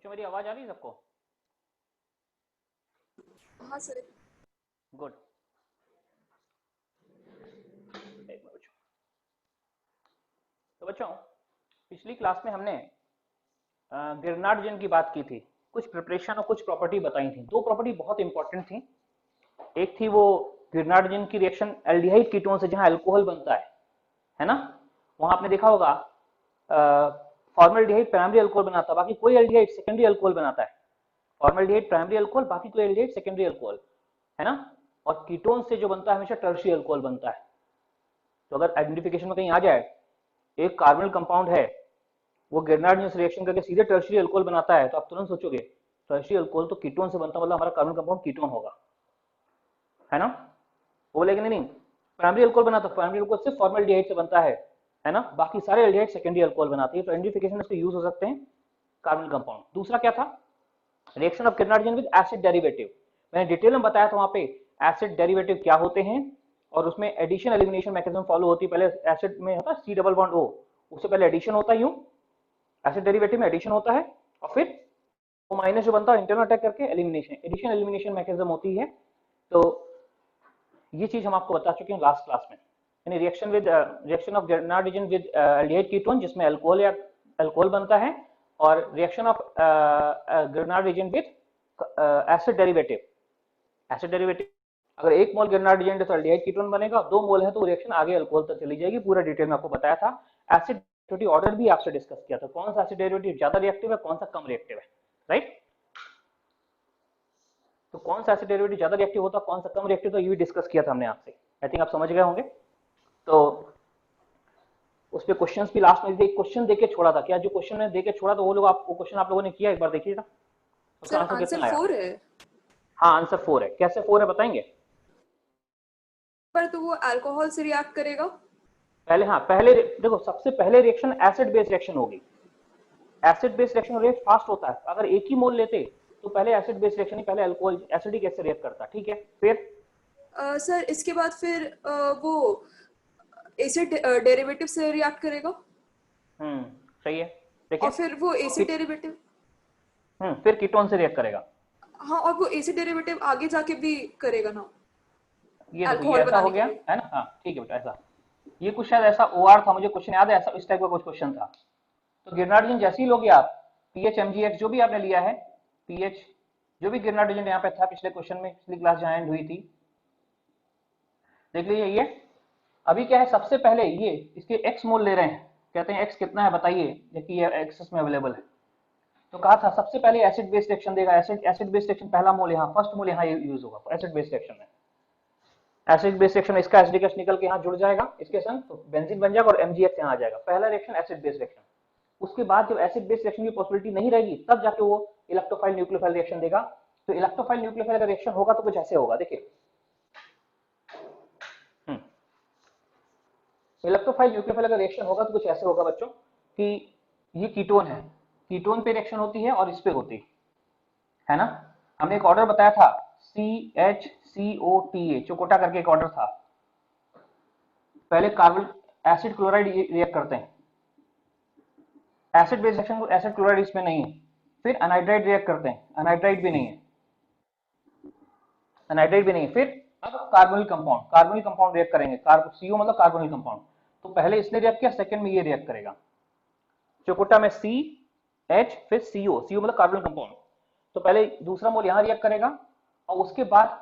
बच्चों मेरी आवाज आ रही है सबको? हाँ सर। गुड। एक मिनट बच्चों। तो बच्चों पिछली क्लास में हमने गिरनार्ड जेन की बात की थी। कुछ प्रिपरेशन और कुछ प्रॉपर्टी बताई थी। दो प्रॉपर्टी बहुत इंपॉर्टेंट थी। एक थी वो गिरनार्ड जेन की रिएक्शन एल्डिहाइड कीटोन से जहां अल्कोहल बनता है ना। वहां आपने देखा होगा फॉर्मल्डिहाइड प्राइमरी अल्कोहल बनाता है, बाकी कोई एल्डिहाइड सेकेंडरी अल्कोहल बनाता है। फॉर्मल्डिहाइड प्राइमरी अल्कोहल, बाकी कोई एल्डिहाइड सेकेंडरी अल्कोहल, है ना। और कीटोन से जो बनता है हमेशा टर्शियरी अल्कोहल बनता है। तो अगर आइडेंटिफिकेशन में कहीं आ जाए एक कार्बोनिल कंपाउंड है, वो गिरनार्ड रिएक्शन करके सीधे टर्शियरी अल्कोहल बनाता है, तो आप तुरंत सोचोगे टर्शियरी अल्कोहल तो कीटोन से बनता, मतलब हमारा कार्बन कंपाउंड कीटोन होगा, है ना। वो लेकिन नहीं, प्राइमरी अल्कोहल बनाता, प्राइमरी अल्कोहल सिर्फ फॉर्मल्डिहाइड से बनता है ना। बाकी सारे एल्डिहाइड सेकेंडरी अल्कोहल बनाते हैं। तो आइडेंटिफिकेशन में इसके यूज हो सकते हैं कार्बन कंपाउंड। दूसरा क्या था? Reaction of Grignard with acid derivative. मैंने डिटेल में बताया था वहां पे एसिड डेरिवेटिव क्या होते हैं, और उसमें एडिशन एलिमिनेशन मैकेनिज्म फॉलो होती है। पहले एसिड में होता है सी डबल बॉन्ड ओ, उससे पहले एडिशन होता है, यूं एसिड डेरिवेटिव में एडिशन होता है, और फिर वो माइनस जो बनता है इंटरनल अटैक करके एलिमिनेशन, एडिशन एलिमिनेशन मैकेनिज्म होती है। तो ये चीज हम आपको बता चुके हैं लास्ट क्लास में। यानी reaction of Grignard reagent with aldehyde ketone जिसमें अल्कोहल या अल्कोहल बनता है, और reaction of Grignard reagent with acid derivative. Acid derivative अगर एक मोल गिरनार्डिजन तो एल्डिहाइड कीटोन बनेगा, दो मोल है तो रिएक्शन आगे अल्कोहल तक चली जाएगी। पूरा डिटेल में आपको बताया था। एसिड डेरिवेटिव ऑर्डर भी आपसे डिस्कस किया था, कौन सा एसिड डेरिवेटिव ज्यादा रिएक्टिव है, कौन सा कम रिएक्टिव है, राइट। तो कौन सा एसिड डेरिवेटिव ज्यादा रिएक्टिव होता, कौन सा कम रिएक्टिव, तो ये भी डिस्कस किया था हमने आपसे। आई थिंक आप समझ गए होंगे। तो उस पे क्वेश्चंस भी लास्ट में एक क्वेश्चन देके छोड़ा था। क्या जो क्वेश्चन ने देके छोड़ा तो वो लोग वो क्वेश्चन आप लोगों ने किया, एक बार देखिएगा उसका सर आंसर आंसर कितना आया। 4 है। हाँ आंसर 4 है। कैसे 4 है बताएंगे? पर तो वो अल्कोहल से रिएक्ट करेगा। पहले, हाँ पहले देखो, सबसे पहले रिएक्शन एसिड बेस रिएक्शन होगी। Acid base reaction rate fast होता है। अगर एक ही मोल लेते तो पहले एसिड बेस रिएक्शन ही, पहले अल्कोहल एसिडिक एसिड रिएक्ट करता, ठीक है। फिर सर इसके बाद फिर वो एसिड डेरिवेटिव से रिएक्ट करेगा। सही है। और देखिए फिर वो एसिड कीट डेरिवेटिव। फिर कीटोन से रिएक्ट करेगा। हाँ, और वो एसिड डेरिवेटिव आगे जाके भी करेगा ना, ये देखो ये अल्कोहल ऐसा हो बनाने के गया, लिए। है ना। हाँ ठीक है बेटा, ऐसा ये कुछ शायद ऐसा ओआर था, मुझे क्वेश्चन याद है, ऐसा इस टाइप का कुछ क्वेश्चन था। तो गिरनार्डिजन जैसे ही लोगे आप, पीएच एमजीएक्स जो भी आपने लिया है, पीएच जो भी गिरनार्डिजन यहाँ पे था पिछले क्वेश्चन में, पिछली क्लास जहाँ एंड हुई थी, देख लीजिए। ये अभी क्या है, सबसे पहले ये इसके एक्स मोल ले रहे हैं, कहते हैं एक्स कितना है बताइए, जबकि ये एक्सेस में अवेलेबल है। तो कहा था सबसे पहले एसिड बेस रिएक्शन देगा। एसिड एसिड बेस रिएक्शन पहला मोल यहाँ, फर्स्ट मोल यहाँ यूज होगा एसिड बेस रिएक्शन में। एसिड बेस रिएक्शन में इसका एसिडिक एसिड निकल के यहाँ जुड़ जाएगा इसके संग, तो बेंजीन बन जाएगा और एमजीएक्स यहाँ आ जाएगा। पहला रिएक्शन एसिड बेस रिएक्शन। उसके बाद जब एसिड बेस रिएक्शन की पॉसिबिलिटी नहीं रहेगी, तब जाके वो इलेक्ट्रोफाइल न्यूक्लियोफाइल रिएक्शन देगा। तो इलेक्ट्रोफाइल न्यूक्लियोफाइल का रिएक्शन होगा तो कुछ ऐसे होगा, देखिए। इलेक्ट्रोफाइल न्यूक्लियोफाइल का रिएक्शन होगा तो कुछ ऐसे होगा बच्चों कि ये कीटोन है, कीटोन पे रिएक्शन होती है और इस पे होती है ना। हमने एक ऑर्डर बताया था, CHCOTA, चोकोटा करके एक ऑर्डर था। पहले कार्बन एसिड क्लोराइड रिएक्ट करते हैं, acid base reaction, acid chloride इसमें नहीं है। फिर अनाइड्राइड रिएक्ट करते हैं, अनाइड्राइड भी नहीं है, अनाइड्राइड भी नहीं है। फिर अब carbonyl compound, carbonyl compound react करेंगे। CO मतलब कार्बोनिल कंपाउंड। तो पहले इसने रिएक्ट किया, सेकंड में ये रिएक्ट करेगा। चोकोटा में CH फिर CO मतलब कार्बोनिल कंपाउंड। तो पहले दूसरा मोल यहाँ रिएक्ट करेगा, और उसके बाद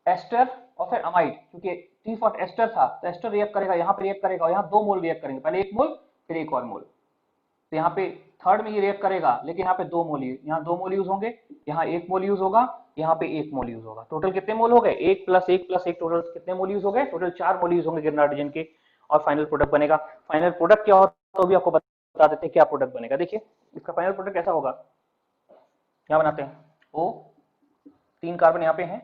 एस्टर और फिर अमाइड, क्योंकि टी फॉर एस्टर था तो एस्टर रिएक्ट करेगा, यहाँ पे रिएक्ट करेगा, और यहाँ दो मोल रिएक्ट करेंगे, पहले एक मोल फिर एक और मोल। तो यहाँ पे थर्ड में ये रिएक्ट करेगा, लेकिन यहाँ पे दो मोल, यहाँ दो मोल यूज होंगे, यहाँ एक मोल यूज होगा, यहाँ पे एक मोल यूज होगा। टोटल कितने मोल हो गए? एक प्लस एक प्लस एक, टोटल कितने मोल यूज हो गए? टोटल 4 मोल यूज होंगे गिरनार्डिजन के, और फाइनल प्रोडक्ट बनेगा। फाइनल प्रोडक्ट क्या होगा तो भी आपको बता देते हैं क्या प्रोडक्ट बनेगा। देखिए इसका फाइनल प्रोडक्ट कैसा होगा, क्या बनाते हैं, ओ 3 कार्बन यहाँ पे हैं।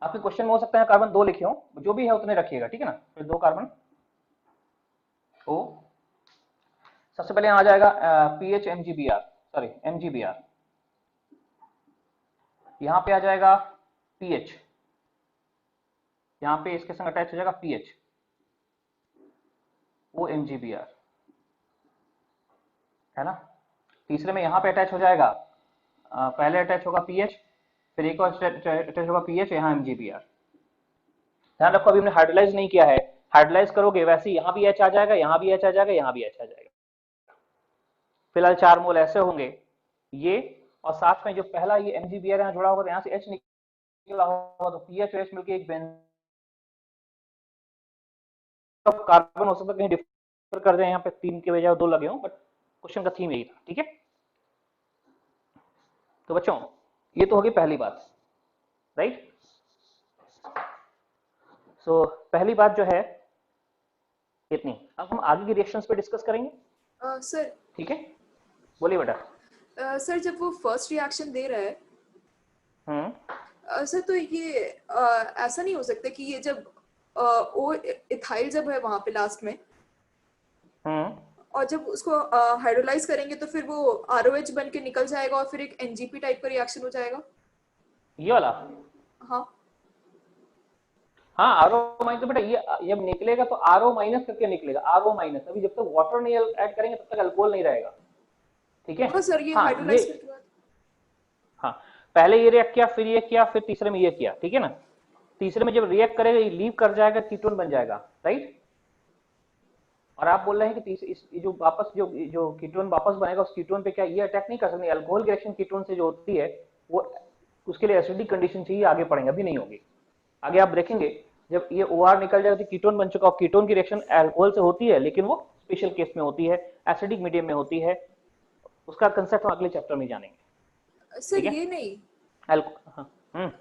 आपके क्वेश्चन में हो सकता है कार्बन 2 लिखे हो, जो भी है उतने रखिएगा, ठीक है ना। फिर 2 कार्बन ओ, सबसे पहले यहाँ आ जाएगा PHMgBr, सॉरी MgBr। यहाँ पे आ जाएगा पीएच, यहाँ पे इसके संग अटैच हो जाएगा पीएच, वो MgBr, है ना। तीसरे में यहाँ पे अटैच हो जाएगा, पहले अटैच होगा पीएच, फिर एक और अटैच होगा पीएच, यहाँ एमजीबीआर। ध्यान रखो अभी हमने हाइड्रोलाइज नहीं किया है, हाइड्रोलाइज करोगे वैसे यहाँ भी एच आ जाएगा, यहाँ भी एच आ जाएगा, यहाँ भी एच आ जाएगा। फिलहाल 4 मोल ऐसे होंगे ये, और साथ में जो पहला ये एमजीबीआर यहाँ जुड़ा होगा तो यहाँ से एच निकला होगा, तो पीएच और एच मिलकर एक कार्बन हो सकता है, कहीं डिफर कर दें, यहाँ पे 3 के बजाय 2 लगे हों, बट क्वेश्चन का थीम यही था। ठीक है, तो बच्चों ये तो होगी पहली बात, राइट। सो पहली बात जो है इतनी। अब हम आगे की रिएक्शंस पे डिस्कस करेंगे। सर ठीक है, बोलिए बेटा। सर जब वो फर्स्ट रिएक्शन दे रहा है सर, तो ये ऐसा नहीं हो सकता कि ये जब ओ इथाइल जब है वहां पे लास्ट में, और जब उसको हाइड्रोलाइज करेंगे तो फिर वो आरओएच बन के निकल जाएगा और फिर एक एनजीपी टाइप का रिएक्शन हो जाएगा? ये वाला? हाँ हाँ, आरओ माइनस, तो बेटा ये जब निकलेगा तो आरओ माइनस करके निकलेगा, आरओ माइनस। अभी जब तक वाटर नहीं ऐड करेंगे तब तक अल्कोहल नहीं रहेगा। ठीक है, हाँ सर, ये हाँ हाइड्रोलाइज करने के बाद। हाँ, पहले ये रिएक्ट किया, फिर ये किया, फिर तीसरे में ये किया। ठीक है ना, तीसरे में जब रिएक्ट करेगा ये लीव कर जाएगा, कीटोन बन जाएगा, राइट। और आप बोल रहे हैं कि जो वापस जो कीटोन वापस बनेगा उस कीटोन पे क्या ये अटैक नहीं कर सकते? अल्कोहल की रिएक्शन कीटोन से जो होती है वो उसके लिए एसिडिक कंडीशन चाहिए, आगे पढ़ेंगे, अभी नहीं होगी। आगे आप देखेंगे जब ये OR निकल जाएगा तो कीटोन बन चुका, और कीटोन की रिएक्शन अल्कोहल से होती है लेकिन वो स्पेशल केस में होती है, एसिडिक मीडियम में होती है। उसका कंसेप्ट हम अगले चैप्टर में जानेंगे। सर ये नहीं, हाँ,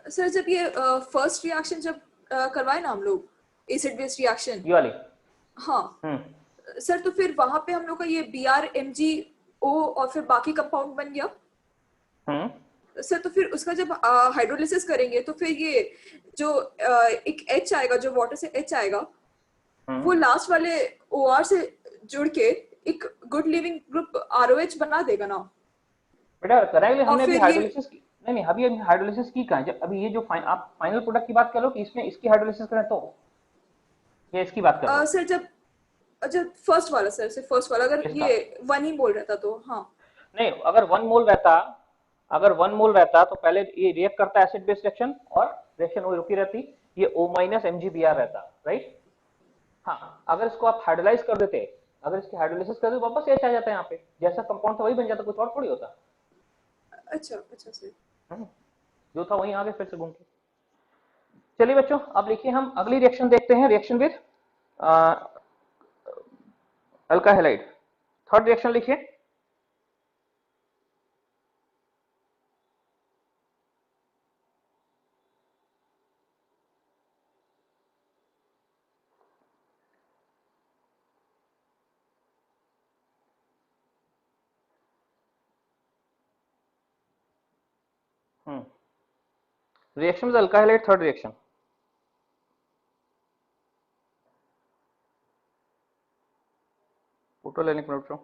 सर जब ये फर्स्ट रिएक्शन जब करवाए ना हम लोग, एसिड बेस रिएक्शन, ये वाली, हाँ सर, तो फिर वहां पे हम लोग का ये BrMgO और फिर बाकी कंपाउंड बन गया सर। तो फिर उसका जब हाइड्रोलिसिस करेंगे तो फिर ये जो एक H आएगा, जो वाटर से H आएगा, वो लास्ट वाले OR से जुड़ के एक गुड लिविंग ग्रुप ROH बना देगा ना बेटा। करेक्टली, हमने अभी फिर हाइड्रोलिसिस की नहीं, अभी हाइड्रोलिसिस की कहाँ है? जब अभी ये जो आप फाइनल प्रोडक्ट की बात करो कि इसमें इसकी हाइड्रोलिसिस करें तो, ये इसकी बात कर रहे हो? सर जब जब फर्स्ट वाला, सर से फर्स्ट वाला, अगर इसका ये 1 ही बोल रहता तो हाँ नहीं, अगर 1 मोल रहता, अगर 1 मोल रहता तो पहले ये रिएक्ट करता एसिड बेस रिएक्शन और रिएक्शन वो रुकी रहती, ये O माइनस MgBr रहता, राइट। हाँ, अगर इसको आप हाइड्रोलाइज कर देते, अगर इसकी हाइड्रोलिसिस कर दे वापस H आ जाता है, यहाँ पे जैसा कंपाउंड था वही बन जाता, कुछ और थोड़ी होता। अच्छा अच्छा सर, जो था वही आगे फिर से घूम के। चलिए बच्चों, अब लिखिए हम अगली रिएक्शन देखते हैं, reaction with alkyl halide. Third reaction लिखिए। Reaction with alkyl halide, third reaction. Photo लेने के बच्चों।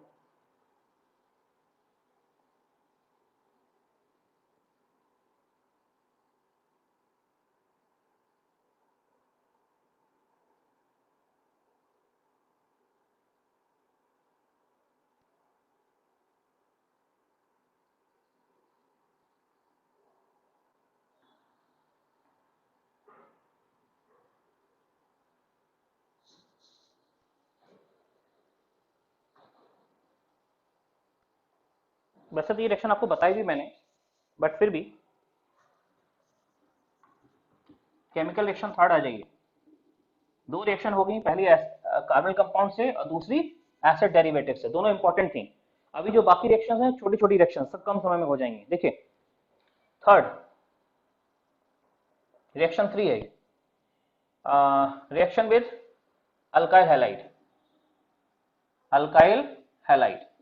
वैसे तो ये रिएक्शन आपको बताई भी मैंने, बट फिर भी केमिकल रिएक्शन थर्ड आ जाइए। दो रिएक्शन हो गई, पहली कार्बन कंपाउंड से और दूसरी एसिड डेरिवेटिव से, दोनों इंपॉर्टेंट थी। अभी जो बाकी रिएक्शन हैं छोटी छोटी रिएक्शन, सब कम समय में हो जाएंगे। देखिए थर्ड रिएक्शन 3 है, reaction with alkyl halide, alkyl halide.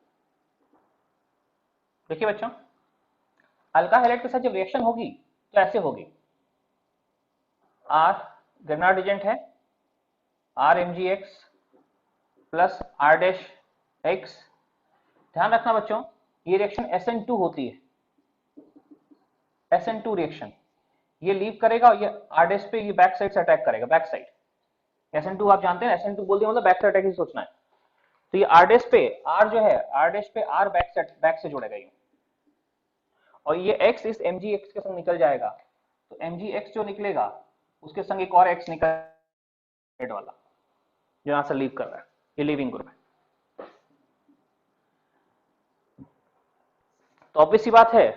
देखिए बच्चों, अल्काइल हैलाइड के साथ जब रिएक्शन होगी तो ऐसे होगी, R ग्रेनाड एजेंट है, RMgX plus R dash X। ध्यान रखना बच्चों, ये रिएक्शन SN2 होती है, SN2 रिएक्शन। ये लीव करेगा और ये R डैश पे ये बैक साइड से अटैक करेगा, बैक साइड। SN2 आप जानते हैं, SN2 बोल दिया मतलब बैक साइड अटैक ही सोचना है। तो ये आर डैश पे आर जो है, आर डैश पे आर बैक से जुड़ेगा ये, और ये एक्स इस एम जी एक्स के संग निकल जाएगा, तो एम जी एक्स जो निकलेगा उसके संग एक और एक्स निकल वाला जो यहां से लीव कर रहा है, ये लीविंग ग्रुप है। तो ऑब्वियस सी बात है,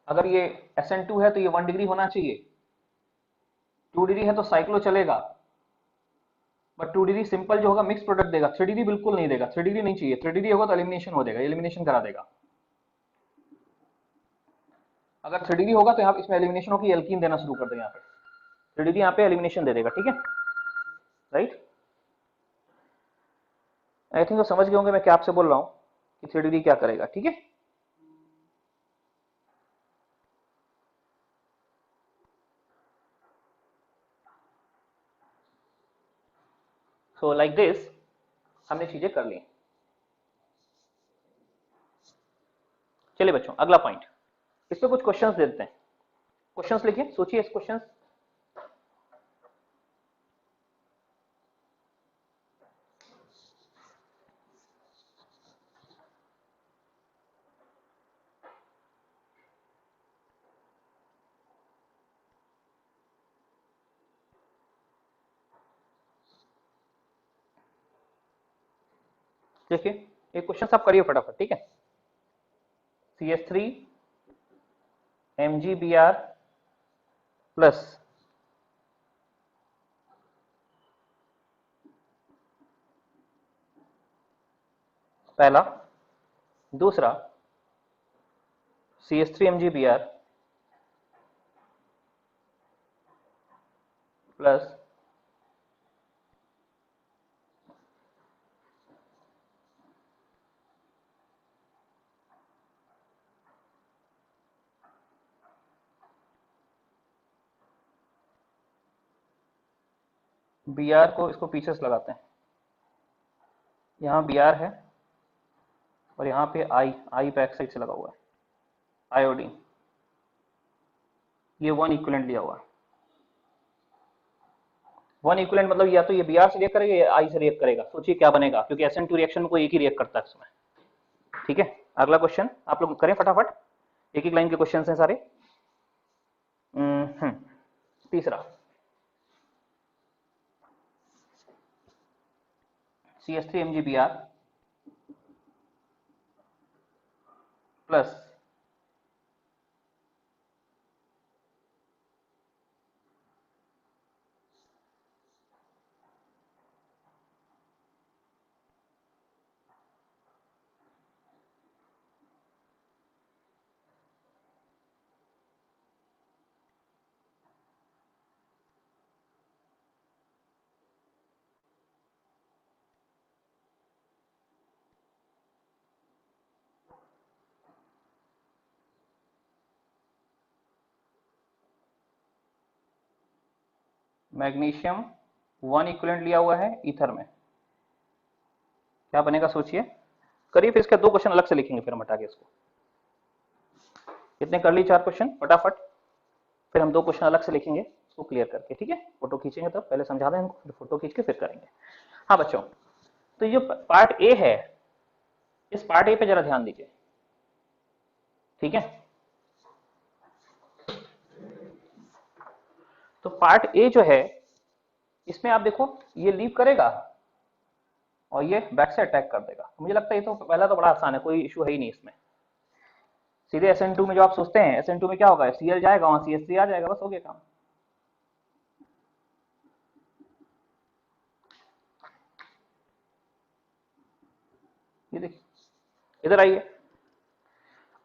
अगर ये SN2 है तो ये 1 डिग्री होना चाहिए, 2 डिग्री है तो साइक्लो चलेगा, बट 2 डिग्री सिंपल जो होगा मिक्स प्रोडक्ट देगा, 3 डिग्री बिल्कुल नहीं देगा, 3 डिग्री नहीं चाहिए, 3 डिग्री होगा तो एलिमिनेशन हो जाएगा, एलिमिनेशन करा देगा। अगर 3 डिग्री होगा तो यहाँ इसमें एलिमिनेशन होगी, एल्कीन देना शुरू कर देगा, यहाँ पे 3 डिग्री यहाँ पे एलिमिनेशन दे देगा, ठीक है, राइट। आई थिंक तो समझ गए होंगे मैं क्या आपसे बोल रहा हूँ कि 3 डिग्री क्या करेगा, ठीक है। सो लाइक दिस हमने चीजें कर ली। चलिए बच्चों अगला पॉइंट, इस पे कुछ क्वेश्चंस दे देते हैं, क्वेश्चंस लिखिए, सोचिए इस क्वेश्चंस। देखिए एक क्वेश्चन आप करिए फटाफट, ठीक है। CH3 MgBr प्लस पहला, दूसरा CH3 MgBr प्लस Br को इसको पीछे से लगाते हैं, यहाँ Br है और यहाँ पे I बैक साइड से लगा हुआ है, आयोडीन, ये 1 इक्विवेलेंट लिया हुआ है। 1 इक्विवेलेंट मतलब या तो ये Br से रिएक्ट करेगा या I से रिएक्ट करेगा, सोचिए क्या बनेगा, क्योंकि SN2 रिएक्शन में कोई एक ही रिएक्ट करता है इसमें, ठीक है। अगला क्वेश्चन आप लोग करें फटाफट, एक एक लाइन के क्वेश्चन हैं सारे। तीसरा CH3 MgBr plus magnesium 1 equivalent लिया हुआ है ईथर में, क्या बनेगा सोचिए, करिए, फिर इसके 2 क्वेश्चन अलग से लिखेंगे, फिर हम हटा के इसको, कितने कर ली 4 क्वेश्चन फटाफट, फिर हम 2 क्वेश्चन अलग से लिखेंगे इसको क्लियर करके, ठीक है। फोटो खींचेंगे तब, पहले समझा दें इनको, फिर फोटो खींच के फिर करेंगे। हाँ बच्चों, तो ये पार्ट ए है, इस पार्ट ए पे जरा ध्यान दीजिए, ठीक है। तो पार्ट ए जो है इसमें आप देखो ये लीव करेगा और ये बैक से अटैक कर देगा, मुझे लगता है ये तो पहला तो बड़ा आसान है, कोई इशू है ही नहीं इसमें। सीधे SN2 में जो आप सोचते हैं, SN2 में क्या होगा, Cl जाएगा वहां CH3 आ जाएगा, बस हो गया काम। ये देखिए इधर आइए,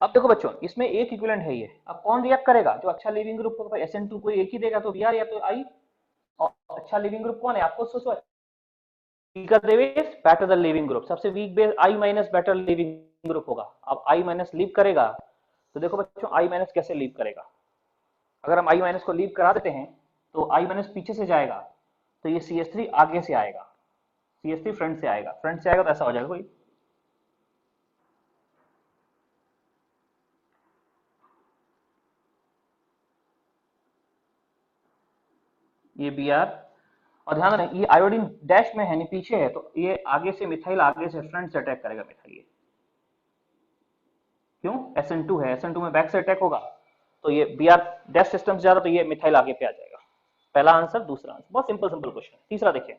अब देखो बच्चों इसमें एक इक्विवेलेंट है ये, अब कौन रिएक्ट करेगा, जो अच्छा लिविंग ग्रुप होगा SN2 को एक ही देगा तो Br या तो I, और अच्छा लिविंग ग्रुप कौन है आपको सोचो, weaker base better the living group, सबसे weak base I minus better leaving group होगा। अब I माइनस लीव करेगा, तो देखो बच्चों I माइनस कैसे लीव करेगा, अगर हम I माइनस को लीव करा देते हैं तो I माइनस पीछे से जाएगा, तो ये CH3 आगे से आएगा, CH3 फ्रंट से आएगा, फ्रंट से आएगा तो ऐसा हो जाएगा कोई, ये Br और ध्यान रखें ये आयोडीन डैश में है नहीं पीछे है, तो ये आगे से मिथाइल आगे से फ्रंट से अटैक करेगा मिथाइल। ये क्यों? SN2 है, SN2 में बैक से अटैक होगा, तो ये Br डैश सिस्टम से जा रहा तो ये मिथाइल आगे पे आ जाएगा। पहला आंसर। दूसरा आंसर बहुत सिंपल सिंपल क्वेश्चन। तीसरा देखिए,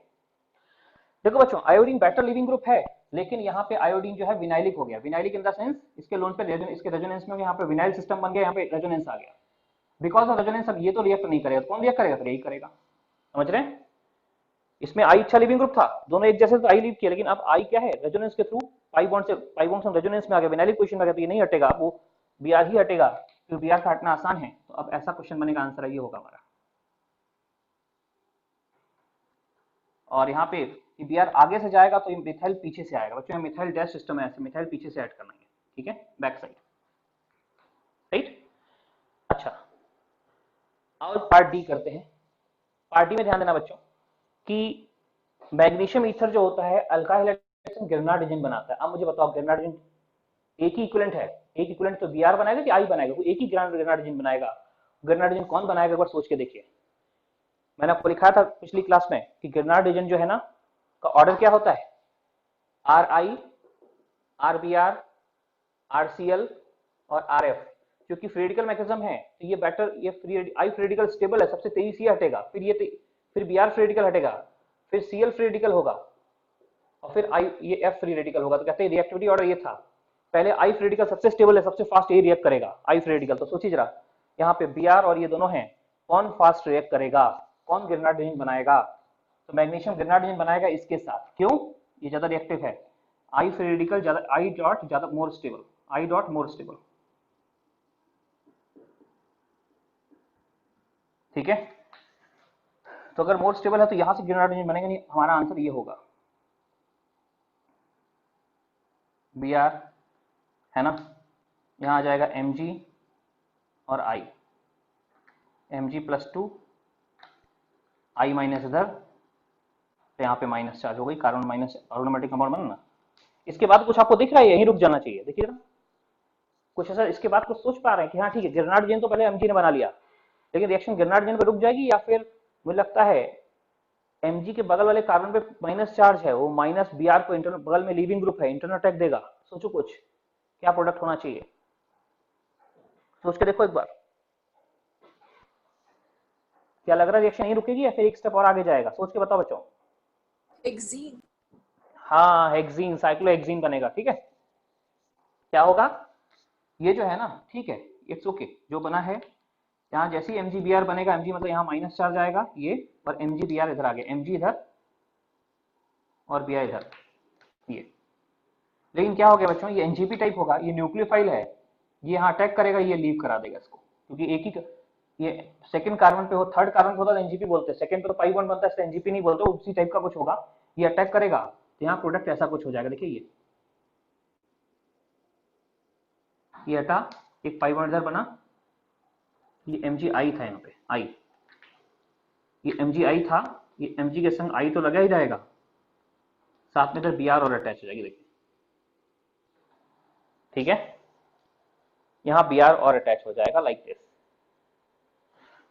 देखो बच्चों आयोडीन बेटर लिविंग ग्रुप है, लेकिन यहाँ पे आयोडीन जो है विनाइलिक हो गया। विनाइलिक इन द सेंस इसके लोन पे इसके रेजोनेंस में यहाँ पे विनाइल सिस्टम बन गया, यहाँ पे रेजोनेंस आ गया। बिकॉज ऑफ रेजोनेंस अब ये तो रिएक्ट नहीं करेगा, कौन रिएक्ट करेगा? फिर यही करेगा। समझ रहे हैं? इसमें आई अच्छा लिविंग ग्रुप था, दोनों एक जैसे तो आई लीव किया, लेकिन अब आई क्या है? रेजोनेंस के थ्रू पाई बॉन्ड से रेजोनेंस में आ गया, विनाइलिक पोजीशन में आ गया, तो ये नहीं हटेगा, वो Br ही हटेगा, क्योंकि Br का हटना आसान है। तो अब ऐसा क्वेश्चन बनेगा, आंसर ये होगा हमारा। और यहाँ पे Br आगे से जाएगा तो मिथाइल पीछे से आएगा। बच्चों मिथाइल डैश सिस्टम है, ऐसे मिथाइल पीछे से ऐड करना है, ठीक है, बैक साइड, राइट। अच्छा, और पार्ट डी करते हैं। पार्ट डी में ध्यान देना बच्चों कि मैग्नीशियम ईथर जो होता है अल्काइल हाइड्रोजन ग्रेनाडिन बनाता है। अब मुझे बताओ ग्रेनाडिन एक ही इक्विवेलेंट है, एक इक्विवेलेंट तो Br बनाएगा कि आई बनाएगा? कोई एक ही ग्रेनाडिन बनाएगा। ग्रेनाडिन कौन बनाएगा? एक बार सोच के देखिए। मैंने आपको लिखा था पिछली क्लास में कि ग्रेनाडिन जो है ना का ऑर्डर क्या होता है? Ri, Rbr, Rcl और Rf, जो कि फ्री रेडिकल मैकेनिज्म है। तो ये बेटर, ये फ्री आई फ्री रेडिकल स्टेबल है, सबसे तेजी से हटेगा, फिर Br फ्री रेडिकल हटेगा, फिर Cl फ्री रेडिकल होगा, और फिर आई ये F फ्री रेडिकल होगा। तो कहते हैं रिएक्टिविटी ऑर्डर ये था, पहले आई फ्री रेडिकल सबसे स्टेबल है, सबसे फास्ट ये रिएक्ट करेगा, आई फ्री रेडिकल। तो सोचिए जरा, यहाँ पे Br और ये दोनों हैं, कौन फास्ट रिएक्ट करेगा? कौन ग्रेनाडिन बनाएगा? तो मैग्नीशियम ग्रेनाडिन बनाएगा इसके साथ। क्यों? ये ज्यादा रिएक्टिव है, आई फ्री रेडिकल ज्यादा, आई डॉट ज्यादा more stable, I dot more stable, ठीक है। तो अगर मोर स्टेबल है तो यहां से ग्रेनाडिन बनेगा नहीं, हमारा आंसर ये होगा Br, है ना। यहां आ जाएगा Mg और I, Mg+2, I माइनस इधर, तो यहाँ पे माइनस चार्ज हो गई, कार्बन माइनस एरोमेटिक कंपाउंड बना ना। इसके बाद कुछ आपको दिख रहा है? यहीं रुक जाना चाहिए, देखिए ना कुछ ऐसा। इसके बाद कुछ सोच पा रहे हैं कि हाँ ठीक है ग्रेनाडिन तो पहले Mg ने बना लिया, लेकिन रिएक्शन ग्रेनाडिन पे रुक जाएगी, या फिर मुझे लगता है Mg के बगल वाले कार्बन पे माइनस चार्ज है, वो माइनस Br को इंटरनल बगल में लीविंग ग्रुप है, इंटरनल अटैक देगा। सोचो कुछ क्या प्रोडक्ट होना चाहिए, सोच के देखो एक बार। क्या लग रहा है रिएक्शन यहीं रुकेगी या फिर एक स्टेप और आगे जाएगा? सोच के बताओ बच्चों। हेक्सीन। हाँ हेक्सीन, साइक्लोहेक्सीन बनेगा, ठीक है। क्या होगा? ये जो है ना, ठीक है, इट्स ओके जो बना है। यहाँ जैसे ही MgBr बनेगा, Mg मतलब यहाँ माइनस चार्ज आएगा ये, और MgBr इधर आ गया, Mg इधर और Br इधर, ये। लेकिन क्या हो गया बच्चों, ये NGP टाइप होगा, ये न्यूक्लियोफाइल है, ये यहाँ अटैक करेगा, ये लीव करा देगा इसको, क्योंकि एक ही ये सेकंड कार्बन पे हो, थर्ड कार्बन पे होता है NGP बोलते हैं, सेकंड पे तो पाई बॉन्ड बनता है, इसलिए NGP नहीं बोलते, उसी टाइप का कुछ होगा। ये अटैक करेगा तो यहाँ प्रोडक्ट ऐसा कुछ हो जाएगा, देखिए ये हटा, एक पाई बॉन्ड इधर बना, ये MgI था, यहाँ पे I, ये MgI था, ये Mg के संग I तो लगा ही रहेगा, साथ में इधर Br और अटैच हो जाएगी, देखिए ठीक है। यहाँ Br और अटैच हो जाएगा लाइक दिस।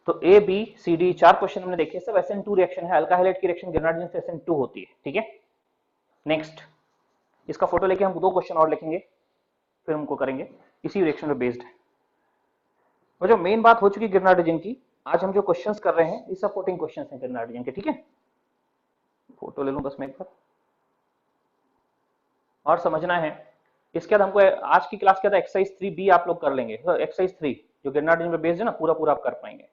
तो A B C D 4 question हमने देखे, सब SN2 रिएक्शन है, अल्काइल हाइड्राइड की रिएक्शन ग्रेनाडिन से SN2 होती है, ठीक है। नेक्स्ट, इसका फोटो लेके हम 2 क्वेश्चन और लिखेंगे, फिर हमको करेंगे, इसी रिएक्शन पे बेस्ड है। वो जो मेन बात हो चुकी ग्रेनाडिन की, आज हम जो क्वेश्चंस कर रहे हैं ये सपोर्टिंग क्वेश्चंस हैं ग्रेनाडिन के, ठीक है। फोटो ले लूं बस मैं एक बार, और समझना है। इसके बाद हमको आज की क्लास के बाद एक्सरसाइज 3B आप लोग कर लेंगे, तो एक्सरसाइज 3 जो ग्रेनाडिन पे बेस्ड है ना, पूरा पूरा आप कर पाएंगे।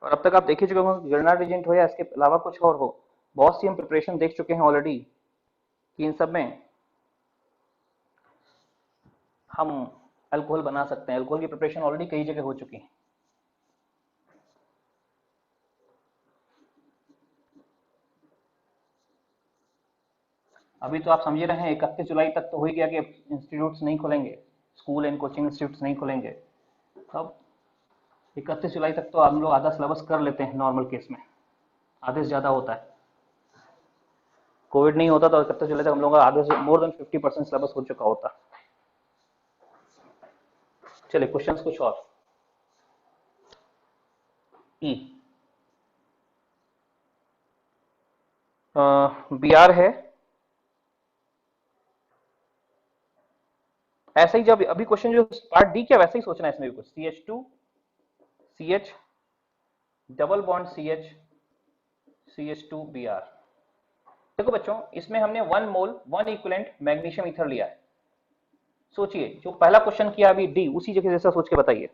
और अब तक आप देख ही चुके होंगे ग्रेनाडिन हो या इसके अलावा कुछ और हो, बहुत सी हम प्रिपरेशन देख चुके हैं ऑलरेडी कि इन सब में हम अल्कोहल बना सकते हैं। अल्कोहल की प्रिपरेशन ऑलरेडी कई जगह हो चुकी है। अभी तो आप समझे रहे हैं 31 जुलाई तक तो हो ही गया कि इंस्टीट्यूट्स नहीं खुलेंगे, स्कूल एंड कोचिंग इंस्टीट्यूट्स नहीं खुलेंगे। तब 31 जुलाई तक तो हम लोग आधा सिलेबस कर लेते हैं नॉर्मल केस में, आधे से ज़्यादा होता है। कोविड नहीं होता तो कब तक चले थे हम लोगों का, आधे से मोर देन 50% सिलेबस हो चुका होता। चलिए क्वेश्चंस कुछ और। ई बी आर है, ऐसा ही जब अभी क्वेश्चन जो पार्ट डी क्या वैसा ही सोचना है इसमें भी कुछ, CH2 CH double bond CH CH2 Br। देखो बच्चों इसमें हमने 1 मोल 1 इक्विवेलेंट मैग्नीशियम ईथर लिया है। सोचिए जो पहला क्वेश्चन किया अभी डी, उसी जगह जैसा सोच के बताइए।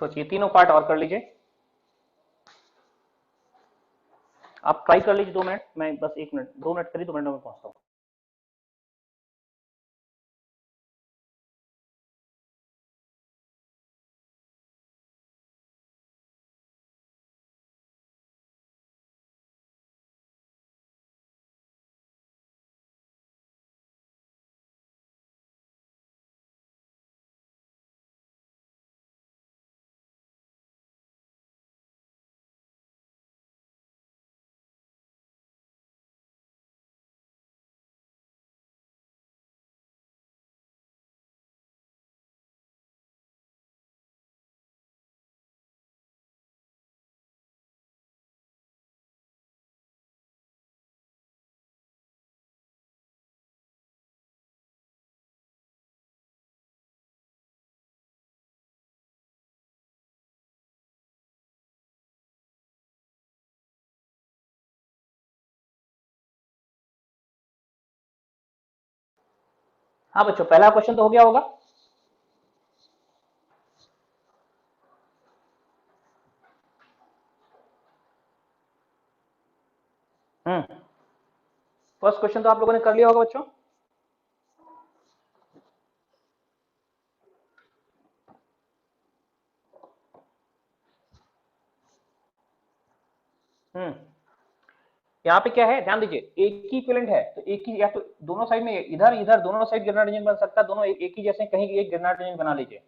सोचिए तीनों पार्ट और कर लीजिए, आप ट्राई कर लीजिए 2 मिनट, मैं बस 1 मिनट 2 मिनट करिए, 2 मिनट में पहुंचता हूँ। हाँ बच्चों पहला क्वेश्चन तो हो गया होगा। फर्स्ट क्वेश्चन तो आप लोगों ने कर लिया होगा बच्चों। यहाँ पे क्या है ध्यान दीजिए, एक ही इक्विवेलेंट है तो एक ही, या तो दोनों साइड में इधर इधर दोनों साइड गिरना रीजन बन सकता है, दोनों एक ही जैसे, कहीं एक गिरना रीजन बना लीजिए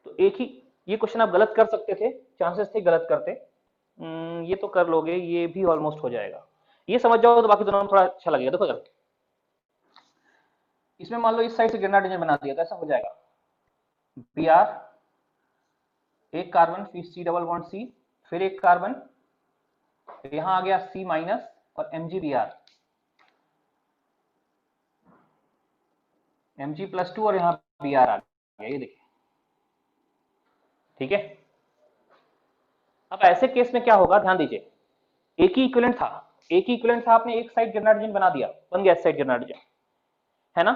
तो एक ही। ये क्वेश्चन आप गलत कर सकते थे, चांसेस थे गलत करते। ये तो कर लोगे, ये भी ऑलमोस्ट हो जाएगा, ये समझ जाओ तो बाकी दोनों में थोड़ा अच्छा लगेगा। देखो जरा इसमें मान लो इस साइड से गिरना रीजन बना दिया तो ऐसा हो जाएगा, बी आर एक कार्बन फिर सी डबल बॉन्ड सी, फिर एक कार्बन, यहां आ गया सी माइनस और MgBr, Mg+2 और यहाँ Br आ गया, ये देखिए ठीक है। अब ऐसे केस में क्या होगा ध्यान दीजिए, एक ही इक्विवेलेंट था, एक ही इक्विवेलेंट था, आपने एक साइड गिरना रीजन बना दिया, बन गया इस साइड गिरना रीजन, है ना।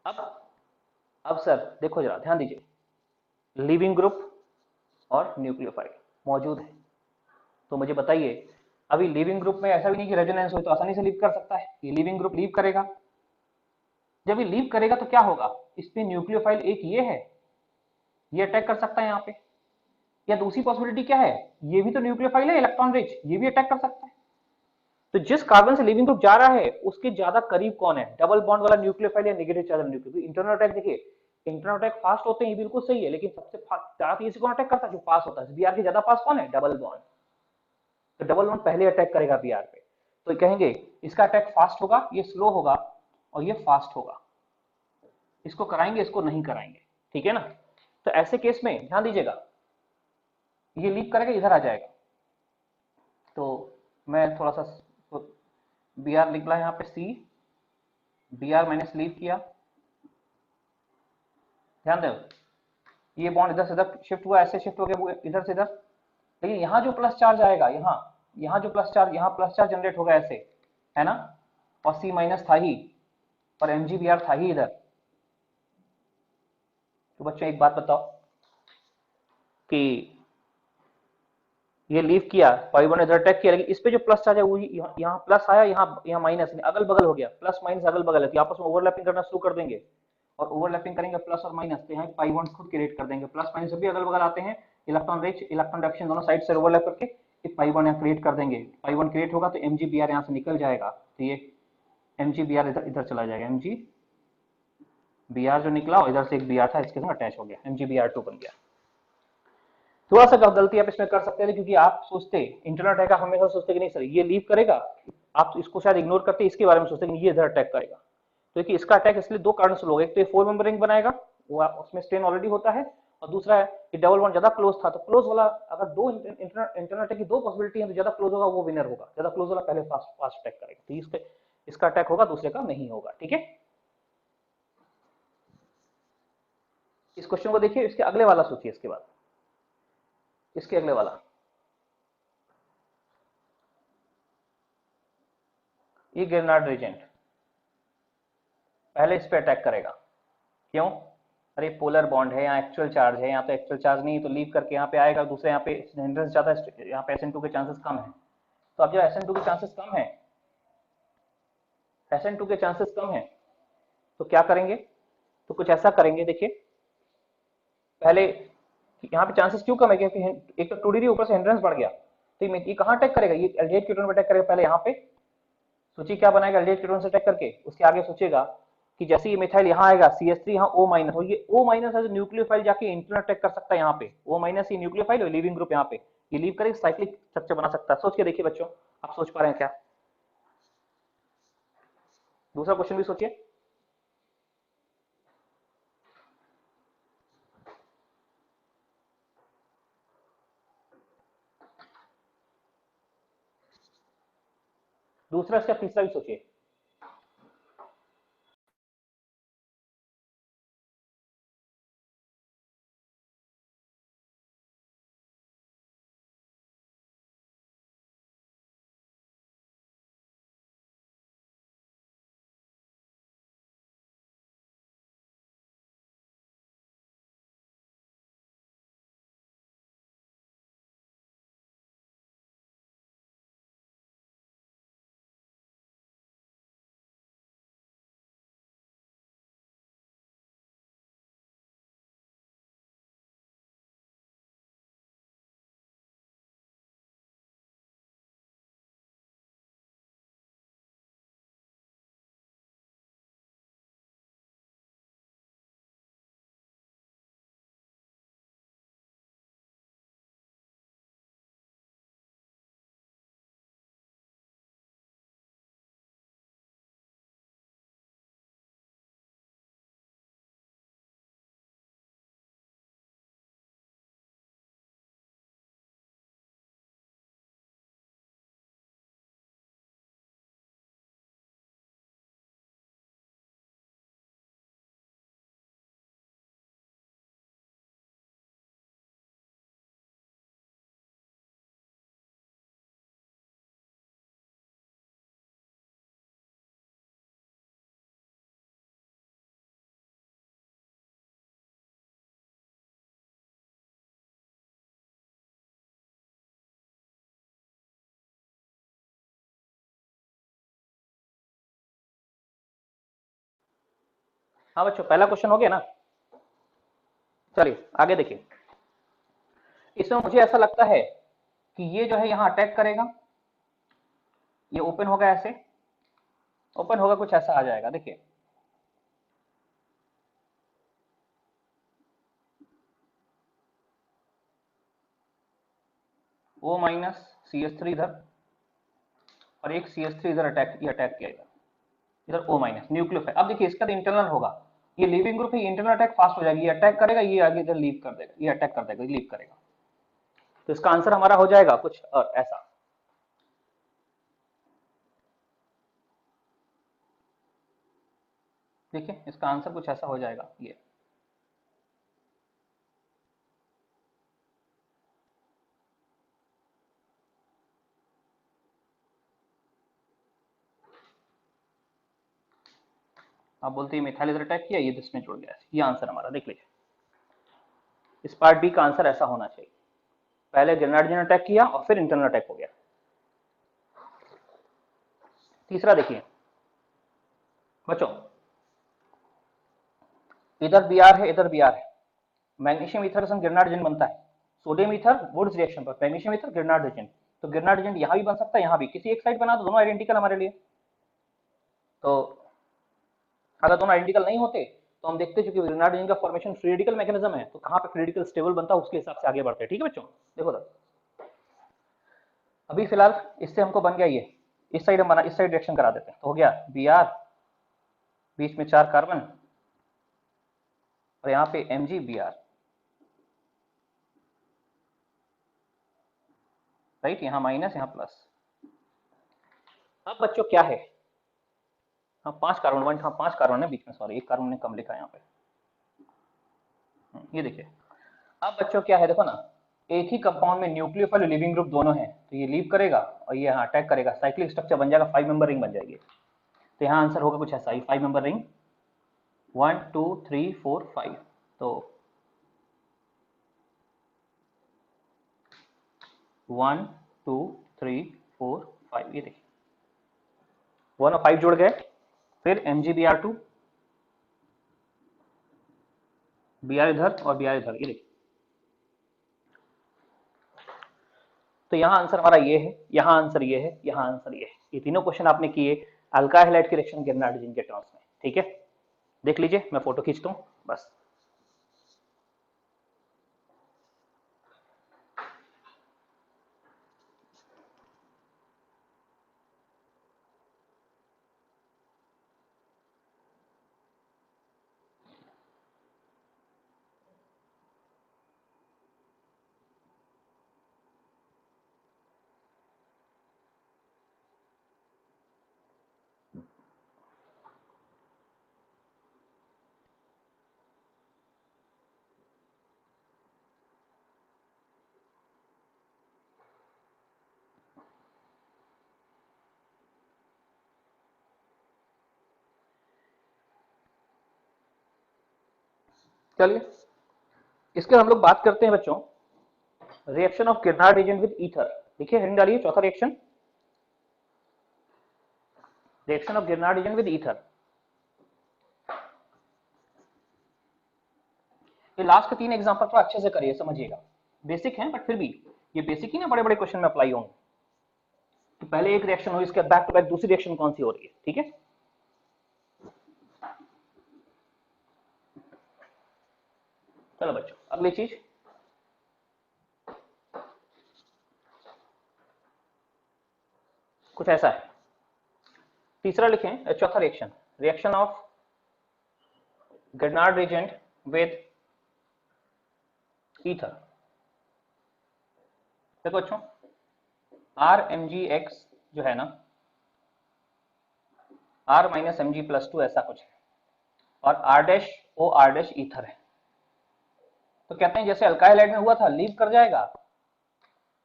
अब सर देखो जरा ध्यान दीजिए, लीविंग ग्रुप और न्यूक्लियोफाइल मौजूद है, तो मुझे बताइए अभी लीविंग ग्रुप में ऐसा भी नहीं कि रेजोनेंस हो तो आसानी से लीव कर सकता है, ये लीविंग ग्रुप लीव करेगा, जब ये लीव करेगा तो क्या होगा, इसमें न्यूक्लियोफाइल एक ये है, ये अटैक कर सकता है यहाँ पे, या दूसरी पॉसिबिलिटी क्या है, ये भी तो न्यूक्लियोफाइल है इलेक्ट्रॉन रिच, ये भी अटैक कर सकता है। तो जिस कार्बन से लीविंग ग्रुप जा रहा है उसके ज्यादा करीब कौन है, डबल बॉन्ड वाला न्यूक्लियोफाइल या negative charge nucleophile. Internal attack देखिए, इंटरनल अटैक फास्ट होते हैं ये बिल्कुल सही है, लेकिन सबसे ज्यादा इसी कौन अटैक करता है, जो फास्ट होता है। बीआर के ज्यादा फास्ट कौन है, डबल बॉन्ड, तो डबल बॉन्ड पहले अटैक करेगा बीआर पे, तो कहेंगे इसका अटैक फास्ट होगा, ये स्लो होगा और ये फास्ट होगा, इसको कराएंगे इसको नहीं कराएंगे, ठीक है ना। तो ऐसे केस में ध्यान दीजिएगा, ये लीव करेगा इधर आ जाएगा, तो मैं थोड़ा सा बी आर निकला यहाँ पे सी, बी आर मैंने लीव किया, ध्यान दो ये बॉन्ड इधर से इधर शिफ्ट हुआ, ऐसे शिफ्ट हो गया वो इधर से इधर, लेकिन यहाँ जो प्लस चार्ज आएगा, यहाँ जो प्लस चार्ज, यहाँ प्लस चार्ज जनरेट होगा ऐसे, है ना, और सी माइनस था ही, और एमजीबीआर था ही इधर। तो बच्चों एक बात बताओ कि ये लीव किया, पाई ने इधर अटैक किया, लेकिन इस पे जो प्लस चार्ज है वो यहाँ प्लस आया, यहाँ माइनस, अगल बगल हो गया, प्लस माइनस अगल बगल है, तो आपस में ओवरलैपिंग करना शुरू कर देंगे, और ओवरलैपिंग करेंगे प्लस और माइनस, तो यहाँ पाई बॉन्ड खुद क्रिएट कर देंगे, प्लस माइनस भी अगल बगल आते हैं, इलेक्ट्रॉन रिच इलेक्ट्रॉन रिडक्शन दोनों साइड से ओवरलैप करके एक पाई बॉन्ड यहाँ क्रिएट कर देंगे, पाई बॉन्ड क्रिएट होगा तो एमजीबीआर यहाँ से निकल जाएगा, तो ये एमजीबीआर इधर इधर चला जाएगा, एमजीबीआर जो निकला और इधर से एक बीआर था इसके साथ अटैच हो गया, एमजीबीआर2 बन गया। थोड़ा सा गलती आप इसमें कर सकते हैं, क्योंकि आप सोचते इंटरनल अटैक, आप हमेशा सोचते कि नहीं सर ये लीव करेगा, आप इसको शायद इग्नोर करते इसके बारे में सोचते कि ये इधर अटैक करेगा। तो देखिए इसका अटैक इसलिए दो कारण से होगा, एक तो ये 4 मेंबर रिंग बनाएगा, वो उसमें स्ट्रेन ऑलरेडी होता है, और दूसरा है कि डबल बॉन्ड ज्यादा क्लोज था, तो क्लोज वाला अगर दो इंटरनल अटैक की दो पॉसिबिलिटी है, तो ज्यादा क्लोज होगा वो विनर होगा, ज्यादा क्लोज वाला पहले फास्ट फास्ट अटैक करेगा, तो इसका अटैक होगा, दूसरे का नहीं होगा। ठीक है, इस क्वेश्चन को देखिए, इसके अगले वाला सोचिए, इसके बाद इसके अगले वाला, ये गिरनार्ड रीजेंट पहले इस पे अटैक करेगा, क्यों, अरे पोलर बॉन्ड है, यहाँ एक्चुअल चार्ज है, यहाँ तो एक्चुअल चार्ज नहीं, तो लीव करके यहाँ पे आएगा, दूसरे यहाँ पे हिंड्रेंस ज्यादा है, यहाँ पे SN2 के चांसेस कम है, तो अब जब SN2 के चांसेस कम है, SN2 के चांसेस कम है, तो क्या करेंगे, तो कुछ ऐसा करेंगे, देखिए पहले यहाँ पे चांसेस क्यों कम है, क्योंकि एक तो 2D ऊपर से हिंड्रेंस बढ़ गया, तो ये कहाँ अटैक करेगा, ये एल्डिहाइड कीटोन पे अटैक करेगा, पहले यहाँ पे सोचिए क्या बनाएगा एल्डिहाइड कीटोन से अटैक करके, उसके आगे सोचेगा कि जैसे ये मिथाइल यहाँ आएगा CH3 यहाँ O माइनस, और ये O माइनस है जो न्यूक्लियोफाइल जाके इंटरनल अटैक कर सकता है, यहाँ पे O माइनस ही न्यूक्लियोफाइल और लीविंग ग्रुप यहाँ पे ये लीव करेगा, साइक्लिक स्ट्रक्चर बना सकता है। सोच के देखिए बच्चों, आप सोच पा रहे हैं क्या, दूसरा क्वेश्चन भी सोचिए, दूसरा इसका तीसरा भी सोचिए। हाँ बच्चों, पहला क्वेश्चन हो गया ना, चलिए आगे देखिए, इसमें मुझे ऐसा लगता है कि ये जो है यहाँ अटैक करेगा, ये ओपन होगा, ऐसे ओपन होगा, कुछ ऐसा आ जाएगा, देखिए O माइनस CH3 इधर, और एक CH3 इधर अटैक, ये अटैक किया इधर, इधर O माइनस न्यूक्लियोफाइल, अब देखिए इसका तो इंटरनल होगा, ये लीविंग ग्रुप है, इंटरनल अटैक फास्ट हो जाएगी, ये अटैक करेगा, ये आगे इधर लीव कर देगा, ये अटैक कर देगा, लीव करेगा, तो इसका आंसर हमारा हो जाएगा कुछ और ऐसा, देखिए इसका आंसर कुछ ऐसा हो जाएगा, ये आप बोलते हैं मिथाइल इधर अटैक किया, ये इसमें जुड़ गया, ये आंसर हमारा देख लीजिए। इस पार्ट बी का आंसर ऐसा होना चाहिए, पहले ग्रेनाडिन अटैक किया और फिर इंटरनल अटैक हो गया। तीसरा देखिए बच्चों, इधर बी आर है, इधर बी आर है, मैग्नीशियम ईथर संग ग्रेनाडिन बनता है, सोडियम ईथर वुड्स रिएक्शन पर मैग्नीशियम ईथर ग्रेनाडिन, तो ग्रेनाडिन यहां भी बन सकता है, यहां भी, किसी एक साइड बना दो, दोनों आइडेंटिकल हमारे लिए। तो अगर दोनों आइडेंटिकल नहीं होते तो हम देखते हैं, क्योंकि ग्रेनाडिन का फॉर्मेशन फ्री रेडिकल मैकेनिज्म है, तो कहां पे फ्री रेडिकल स्टेबल बनता है उसके हिसाब से आगे बढ़ते हैं। ठीक है बच्चों, देखो तो अभी फिलहाल इससे हमको बन गया ये, इस साइड हम बना, इस साइड रिएक्शन करा देते हैं, तो हो गया बी आर, बीच में 4 कार्बन और यहाँ पे M G B R, right, यहाँ माइनस यहाँ प्लस। अब बच्चों क्या है, हाँ 5 कार्बन, हाँ 5 कार्बन है बीच में, सॉरी 1 कार्बन ने कम लिखा है यहाँ पे। ये देखिए अब बच्चों क्या है, देखो ना, एक ही कंपाउंड में न्यूक्लियोफाइल और लिविंग ग्रुप दोनों हैं, तो ये लीव करेगा और ये यहाँ अटैक करेगा, साइक्लिक स्ट्रक्चर बन जाएगा, 5 मेंबर रिंग बन जाएगी। तो यहाँ आंसर होगा कुछ ऐसा ही, 5 मेंबर रिंग, 1 2 3 4 5, तो 1 2 3 4 5, ये देखिए 1 और 5 जुड़ गए, फिर MgBr2, Br इधर और Br इधर, ये देखिए। तो यहाँ आंसर हमारा ये है, यहाँ आंसर ये है, यहाँ आंसर ये है। ये तीनों क्वेश्चन आपने किए अल्काइल हैलाइड के रिएक्शन ग्रेनाडिन के टर्म्स में। ठीक है, देख लीजिए, मैं फोटो खींचता हूँ बस। चलिए इसके हम लोग बात करते हैं बच्चों, reaction of Grignard agent with ether. देखिए हेडिंग डालिए, चौथा reaction, reaction of Grignard agent with ether. ये लास्ट के 3 एग्जांपल तो अच्छे से करिए, समझिएगा, बेसिक हैं बट फिर भी ये बेसिक ही ना बड़े बड़े क्वेश्चन में अप्लाई होंगे। तो पहले एक रिएक्शन हो, इसके बैक टू बैक दूसरी रिएक्शन कौन सी हो रही है। ठीक है, चलो बच्चों अगली चीज, कुछ ऐसा है, तीसरा लिखें, चौथा reaction, reaction of Grignard agent with ether. देखो बच्चों, RMgX जो है ना, R माइनस Mg+2 ऐसा कुछ है, और R dash O R dash ether है। तो कहते हैं जैसे अल्काइल हैलाइड में हुआ था, लीव कर जाएगा,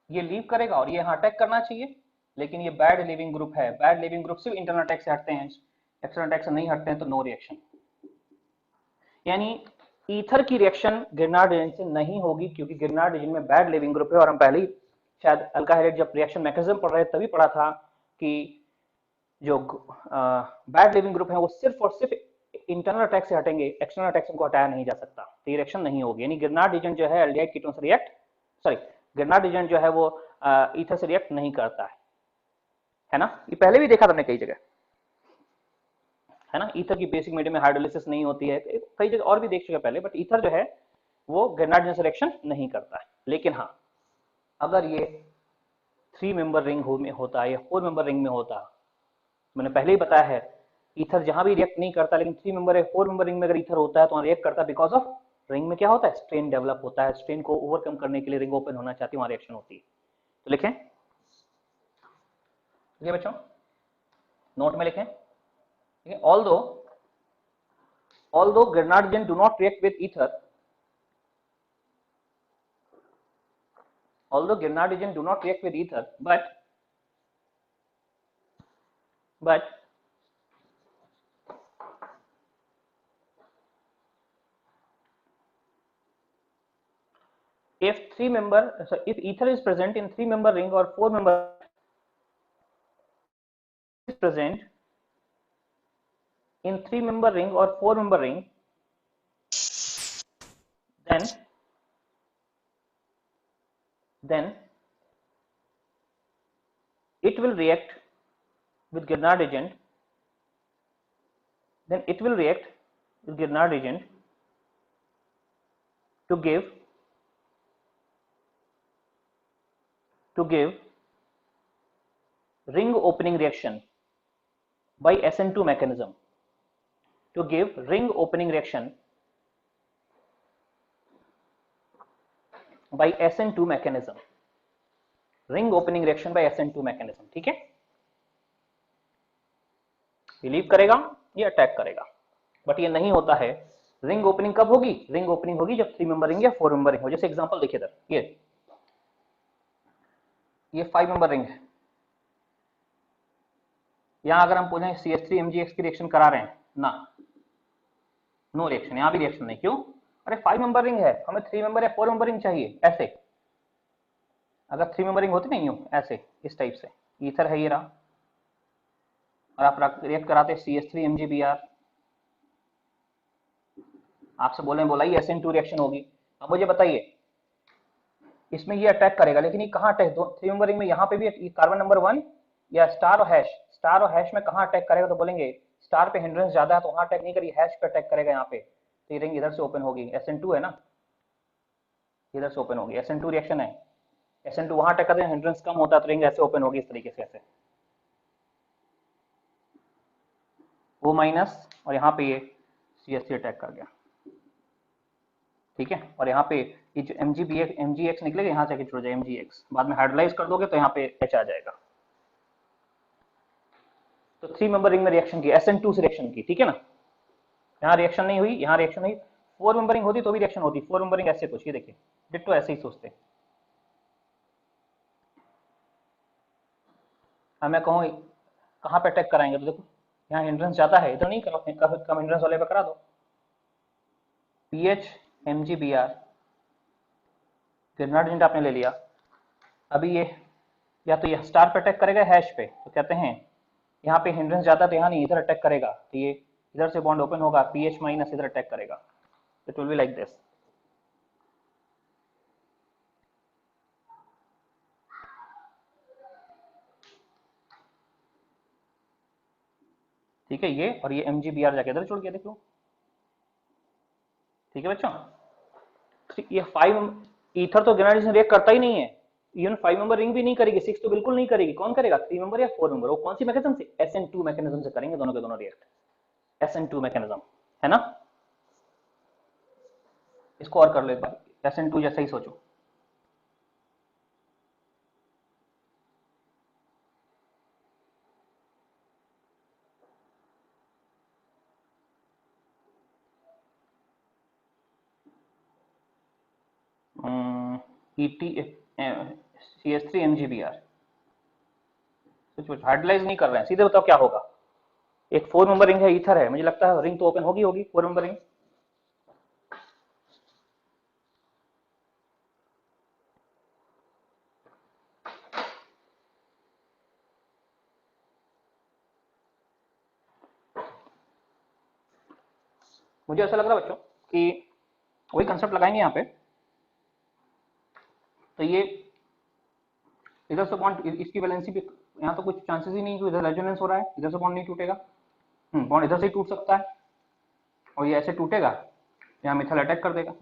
ये लीव करेगा और ये यहाँ अटैक करना चाहिए, लेकिन ये बैड लिविंग ग्रुप है, बैड लिविंग ग्रुप सिर्फ इंटरनल अटैक से हटते हैं, एक्सटर्नल अटैक से नहीं हटते हैं, तो नो रिएक्शन। यानी ईथर की रिएक्शन ग्रेनाड एजेंट से नहीं होगी, क्योंकि ग्रेनाड एजेंट में बैड लिविंग ग्रुप है, और हम पहले ही शायद अल्काइल हैलाइड जब रिएक्शन मैकेनिज्म पढ़ रहे तभी पढ़ा था कि जो बैड लिविंग ग्रुप है वो सिर्फ और सिर्फ इंटरनल अटैक से हटेंगे, एक्सटर्नल अटैक से उनको हटाया नहीं जा सकता, तो ये रिएक्शन नहीं होगी। यानी ग्रेनाड एजेंट जो है एल्डिहाइड कीटोन से रिएक्ट, सॉरी ग्रेनाड एजेंट जो है वो ईथर से रिएक्ट नहीं करता है ना, ये पहले भी देखा था हमने कई जगह, है ना। ईथर की बेसिक मीडियम में हाइड्रोलिसिस नहीं होती है, कई जगह और भी देख चुके पहले, बट ईथर जो है वो ग्रेनाड एजेंट से रिएक्शन नहीं करता है। लेकिन हाँ, अगर ये 3 मेंबर रिंग में होता है या 4 मेंबर रिंग में होता, मैंने पहले ही बताया है, ईथर जहां भी रिएक्ट नहीं करता, लेकिन 3 मेंबर या 4 मेंबर रिंग में अगर ईथर होता है तो रिएक्ट करता है, बिकॉज ऑफ रिंग में क्या होता है, स्ट्रेन डेवलप होता है, स्ट्रेन को ओवरकम करने के लिए रिंग ओपन होना चाहती है, वहां रिएक्शन होती है। तो लिखें, ठीक है बच्चों, नोट में लिखें, ठीक है, although Grignard agent do not react with ether, although Grignard agent do not react with ether, but if if ether is present in 3-member ring or 4-member is present in 3-member ring or 4-member ring, then it will react with Grignard agent. Then it will react with Grignard agent to give ring opening reaction by SN2 mechanism. To give ring opening reaction by SN2 mechanism. Ring opening reaction by SN2 mechanism. ठीक है, relieve करेगा या attack करेगा, but ये नहीं होता है. Ring opening कब होगी? रिंग ओपनिंग होगी जब 3-member रिंग या 4-member रिंग हो. जैसे एग्जांपल देखिए इधर, ये 5-member रिंग है. यहां अगर हम पूछें CH3 MgX की रिएक्शन करा रहे हैं ना, नो रिएक्शन, यहां भी रिएक्शन नहीं. क्यों? अरे 5-member रिंग है, हमें 3-member या 4-member रिंग चाहिए. ऐसे अगर 3-member रिंग होती नहीं, ऐसे इस टाइप से ईथर है ये रहा, और आप रिएक्ट कराते CH3 MgBr, आपसे बोला ये SN2 रिएक्शन होगी. अब मुझे बताइए इसमें ये अटैक करेगा, लेकिन ये कहाँ अटैक? 3-member रिंग में यहाँ पे भी कार्बन नंबर 1 या स्टार और हैश में कहाँ अटैक करेगा? तो बोलेंगे स्टार पे हिंड्रेंस ज्यादा है तो वहां अटैक नहीं करेगी, हैश पे अटैक करेगा यहाँ पे. तो ये रिंग इधर से ओपन होगी, SN2 है ना, इधर से ओपन होगी, SN2 रिएक्शन है. SN2 वहां अटैक करते हैं, हिंड्रेंस कम होता है तो रिंग ऐसे ओपन होगी, इस तरीके से ऐसे O- और यहाँ पे ये CH3 अटैक कर गया. ठीक है, और यहाँ पे ये जो MgX निकलेगा यहाँ से जुड़ जाए MgX, बाद में हाइड्रोलाइज कर दोगे तो यहाँ पे H आ जाएगा. तो 3-member रिंग में रिएक्शन की, SN2 से रिएक्शन की. ठीक है ना, यहाँ रिएक्शन नहीं हुई, यहाँ रिएक्शन हुई. 4-member रिंग होती तो भी रिएक्शन होती. 4-member रिंग ऐसे कुछ, ये देखिए डिट्टो ऐसे ही सोचते. मैं कहूँ कहाँ पे अटैक कराएंगे, तो देखो यहाँ हिंड्रेंस ज्यादा है, इधर नहीं करो, कम हिंड्रेंस वाले पे करा दो. PH MgBr ग्रिग्नार्ड एजेंट आपने ले लिया. अभी ये या तो ये स्टार पे अटैक करेगा हैश पे, तो कहते हैं यहाँ पे हिंड्रेंस ज्यादा तो यहाँ नहीं, इधर अटैक करेगा, तो ये इधर से बॉन्ड ओपन होगा, PH- इधर अटैक करेगा. It will be like this. ठीक है, ये और ये MgBr जाके इधर जुड़ गया, देख लो. ठीक है बच्चों, ये 5 ईथर तो ग्रेनाइड रिएक्ट करता ही नहीं है. इवन 5-member रिंग भी नहीं करेगी, 6 तो बिल्कुल नहीं करेगी. कौन करेगा? 3-member या 4-member. वो कौन सी मैकेनिज्म से? SN2 मैकेनिज्म से करेंगे दोनों के दोनों रिएक्ट. SN2 मैकेनिज्म है ना. इसको और कर लो एक बार, SN2 जैसा ही सोचो. CH3 MgBr कुछ हाइड्रोलाइज नहीं कर रहे हैं. सीधे बताओ क्या होगा? एक 4-member रिंग है, ईथर है, मुझे लगता है रिंग तो ओपन होगी 4-member रिंग. मुझे ऐसा लग रहा है बच्चों कि वही कंसेप्ट लगाएंगे यहाँ पे. तो ये इधर से बॉन्ड, इसकी वैलेंसी भी यहाँ तो कुछ चांसेस ही नहीं कि इधर रेजोनेंस हो रहा है, इधर से बॉन्ड नहीं टूटेगा. बॉन्ड इधर से ही टूट सकता है, और ये ऐसे टूटेगा, यहाँ मिथाइल अटैक कर देगा.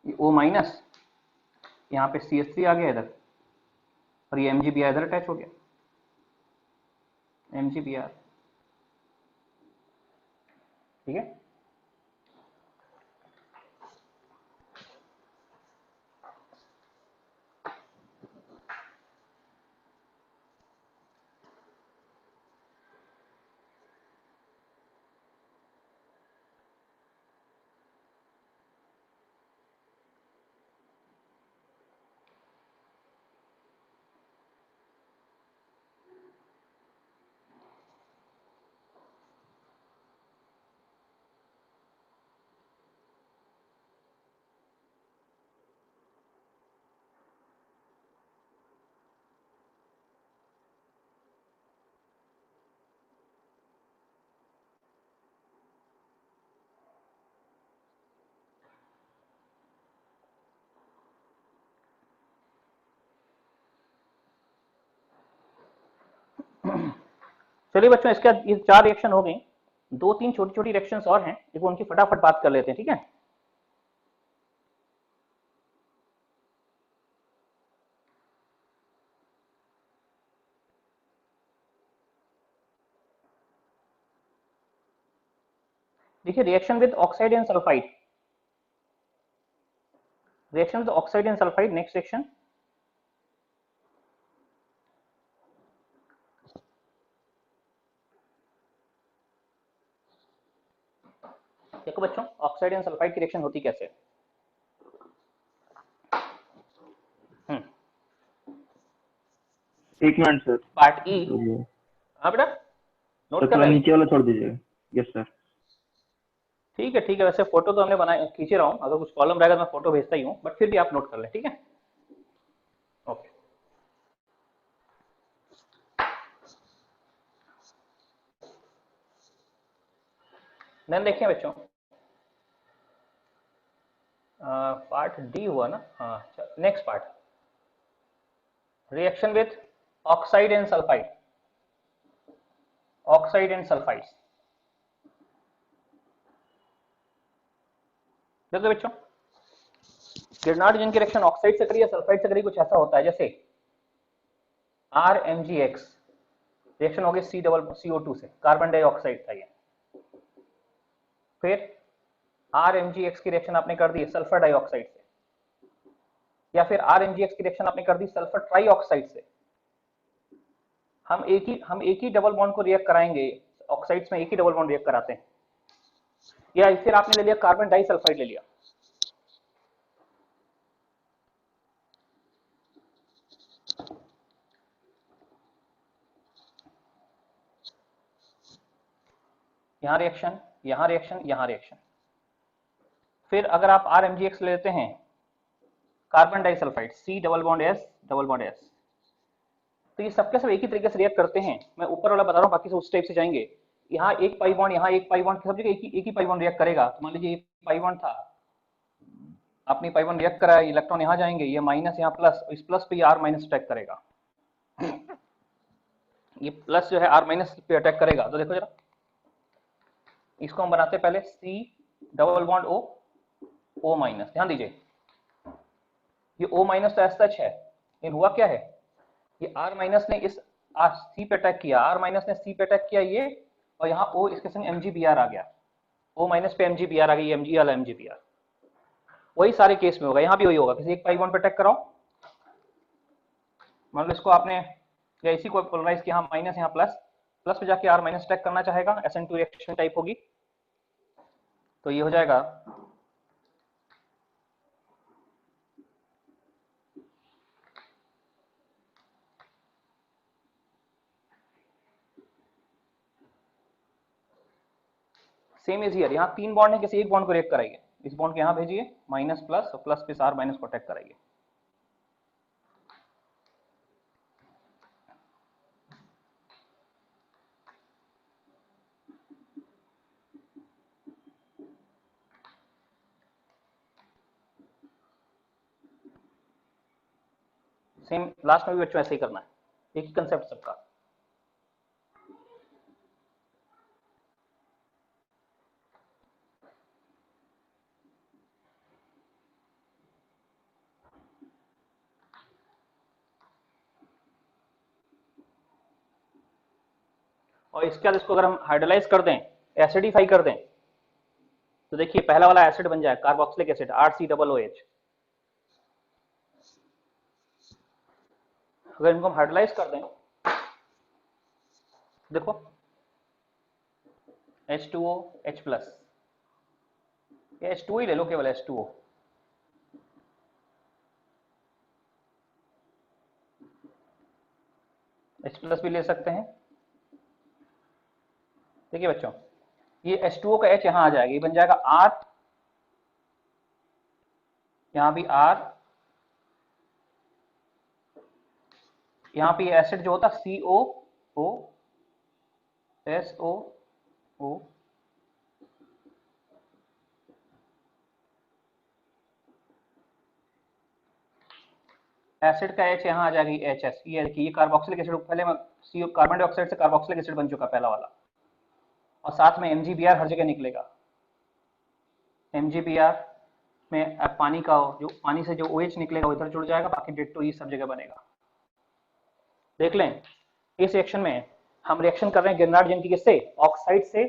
ये O-, यहाँ पे CH3 आ गया इधर, और ये MgBr इधर अटैच हो गया. MgBr, ठीक है. चलिए बच्चों, इसके बाद ये 4 रिएक्शन हो गई, 2-3 छोटी छोटी रिएक्शंस और हैं, एक उनकी फटाफट बात कर लेते हैं, ठीक है। देखिए, reaction with oxide and sulphide, reaction with oxide and sulphide, next reaction. देखो बच्चों, ऑक्साइड एंड सल्फाइड की रिएक्शन होती कैसे। एक मिनट सर। पार्ट ई। हाँ बेटा, नोट कर थोड़ा रहे हो। नीचे वाला छोड़ दीजिएगा। Yes sir. ठीक है ठीक है, वैसे फोटो तो हमने बनाए खींच रहा हूँ, अगर कुछ प्रॉब्लम रहेगा तो मैं फोटो भेजता ही हूँ, बट फिर भी आप नोट कर लें, ठीक है। ओके, देन देखिए बच्चों, पार्ट डी हुआ ना, हाँ next part, reaction with oxide and sulphide, oxide and sulphide. देखो बच्चों, गिरनार्ड जिनकी रिएक्शन ऑक्साइड से करी या सल्फाइड से करी, कुछ ऐसा होता है जैसे RMgX रिएक्शन हो गई CO2 से, कार्बन डाइऑक्साइड था ये, फिर RMgX की रिएक्शन आपने कर दी सल्फर डाइऑक्साइड से, या फिर RMgX की रिएक्शन आपने कर दी सल्फर ट्राइऑक्साइड से। हम एक ही डबल बॉन्ड को रिएक्ट कराएंगे, ऑक्साइड्स में एक ही डबल बॉन्ड रिएक्ट कराते हैं, या फिर आपने ले लिया कार्बन डाइसल्फाइड ले लिया, यहां रिएक्शन, यहां रिएक्शन, यहां रिएक्शन। फिर अगर आप RMgX लेते हैं, carbon disulphide C double bond S, तो ये सबके सब एक ही तरीके से रिएक्ट करते हैं। मैं ऊपर वाला बता रहा हूँ, बाकी सब उस टाइप से जाएंगे। यहाँ एक पाई बॉन्ड, यहाँ एक पाई बॉन्ड, सब जगह एक ही पाई बॉन्ड रिएक्ट करेगा। तो मान लीजिए ये पाई बॉन्ड था, आपने पाई बॉन्ड रिएक्ट करा, इलेक्ट्रॉन यहाँ जाएंगे, ये माइनस यहाँ प्लस, इस प्लस पे R माइनस अटैक करेगा, ये प्लस जो है R माइनस पे अटैक करेगा। तो देखो जरा, इसको हम बनाते पहले C double bond O minus, ध्यान दीजिए ये O माइनस तो एस सच है, लेकिन हुआ क्या है, ये R माइनस ने इस C पे अटैक किया, R माइनस ने C पे अटैक किया ये, और यहाँ O इसके संग MgBr आ गया, O माइनस पे MgBr आ गई, Mg वाला MgBr। वही सारे केस में होगा, यहाँ भी वही होगा, किसी एक पाई बॉन्ड पे अटैक कराओ, मान लो इसको आपने या इसी को पोलराइज किया, यहाँ माइनस यहाँ प्लस, प्लस पे जाके R माइनस अटैक करना चाहेगा, SN2 रिएक्शन टाइप होगी, तो ये हो जाएगा सेम इज हियर। यहाँ 3 बॉन्ड है, किसी एक बॉन्ड को रिएक्ट कराइए, इस बॉन्ड को यहाँ भेजिए माइनस प्लस, और प्लस पे R माइनस को अटैक कराइए। सेम लास्ट में भी बच्चों ऐसे ही करना है, एक ही कंसेप्ट सबका। और इसके बाद इसको अगर हम हाइड्रोलाइज कर दें, एसिडिफाई कर दें, तो देखिए पहला वाला एसिड बन जाए कार्बोक्सिलिक एसिड RCOOH। अगर इनको हम हाइड्रोलाइज कर दें, देखो H2O H प्लस, ये H2O ही ले लो, केवल H2O, H प्लस भी ले सकते हैं। देखिए बच्चों, ये H2O का H यहाँ आ जाएगा, ये बन जाएगा R, यहाँ भी R, यहाँ पे एसिड जो होता COO SOO, एसिड का H यहाँ आ जाएगी HS, ये देखिए ये कार्बोक्सिलिक एसिड, पहले में कार्बन डाइऑक्साइड से कार्बोक्सिलिक एसिड बन चुका पहला वाला, और साथ में MgBr हर जगह निकलेगा। MgBr में अब पानी का जो पानी से जो OH निकलेगा वो इधर जुड़ जाएगा, बाकी डिट्टो ये सब जगह बनेगा। देख लें इस रिएक्शन में हम रिएक्शन कर रहे हैं गिरनार्ड जंग की किससे, ऑक्साइड से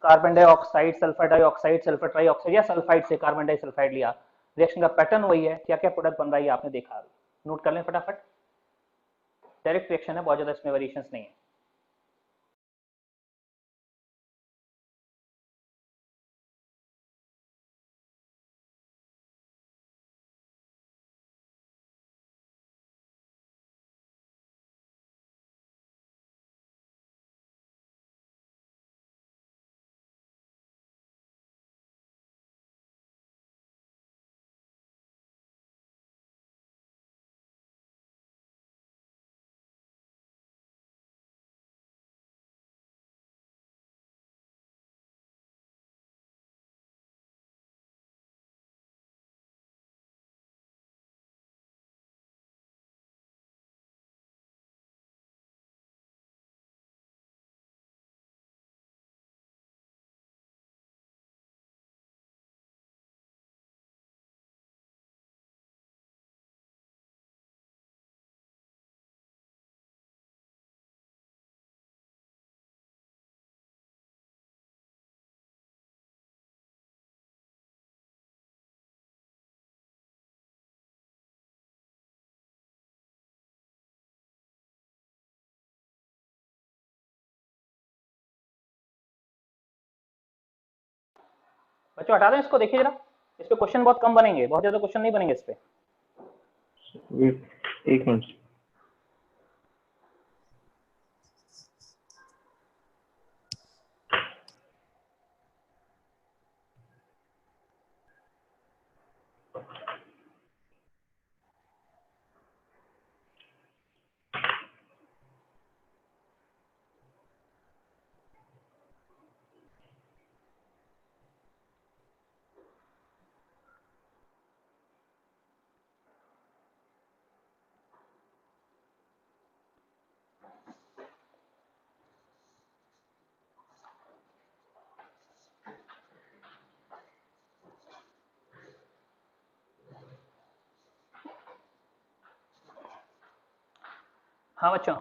carbon dioxide, sulphur dioxide, sulphur trioxide या सल्फाइड से कार्बन डाइसल्फाइड लिया। रिएक्शन का पैटर्न वही है, क्या क्या प्रोडक्ट बन रहा है आपने देखा, नोट कर लें फटाफट। डायरेक्ट रिएक्शन है, बहुत ज्यादा इसमें वेरिएशंस नहीं है। बच्चों हटा दें इसको, देखिए जरा इस पे क्वेश्चन बहुत कम बनेंगे, बहुत ज्यादा क्वेश्चन नहीं बनेंगे इस पे। एक मिनट। हाँ बच्चों,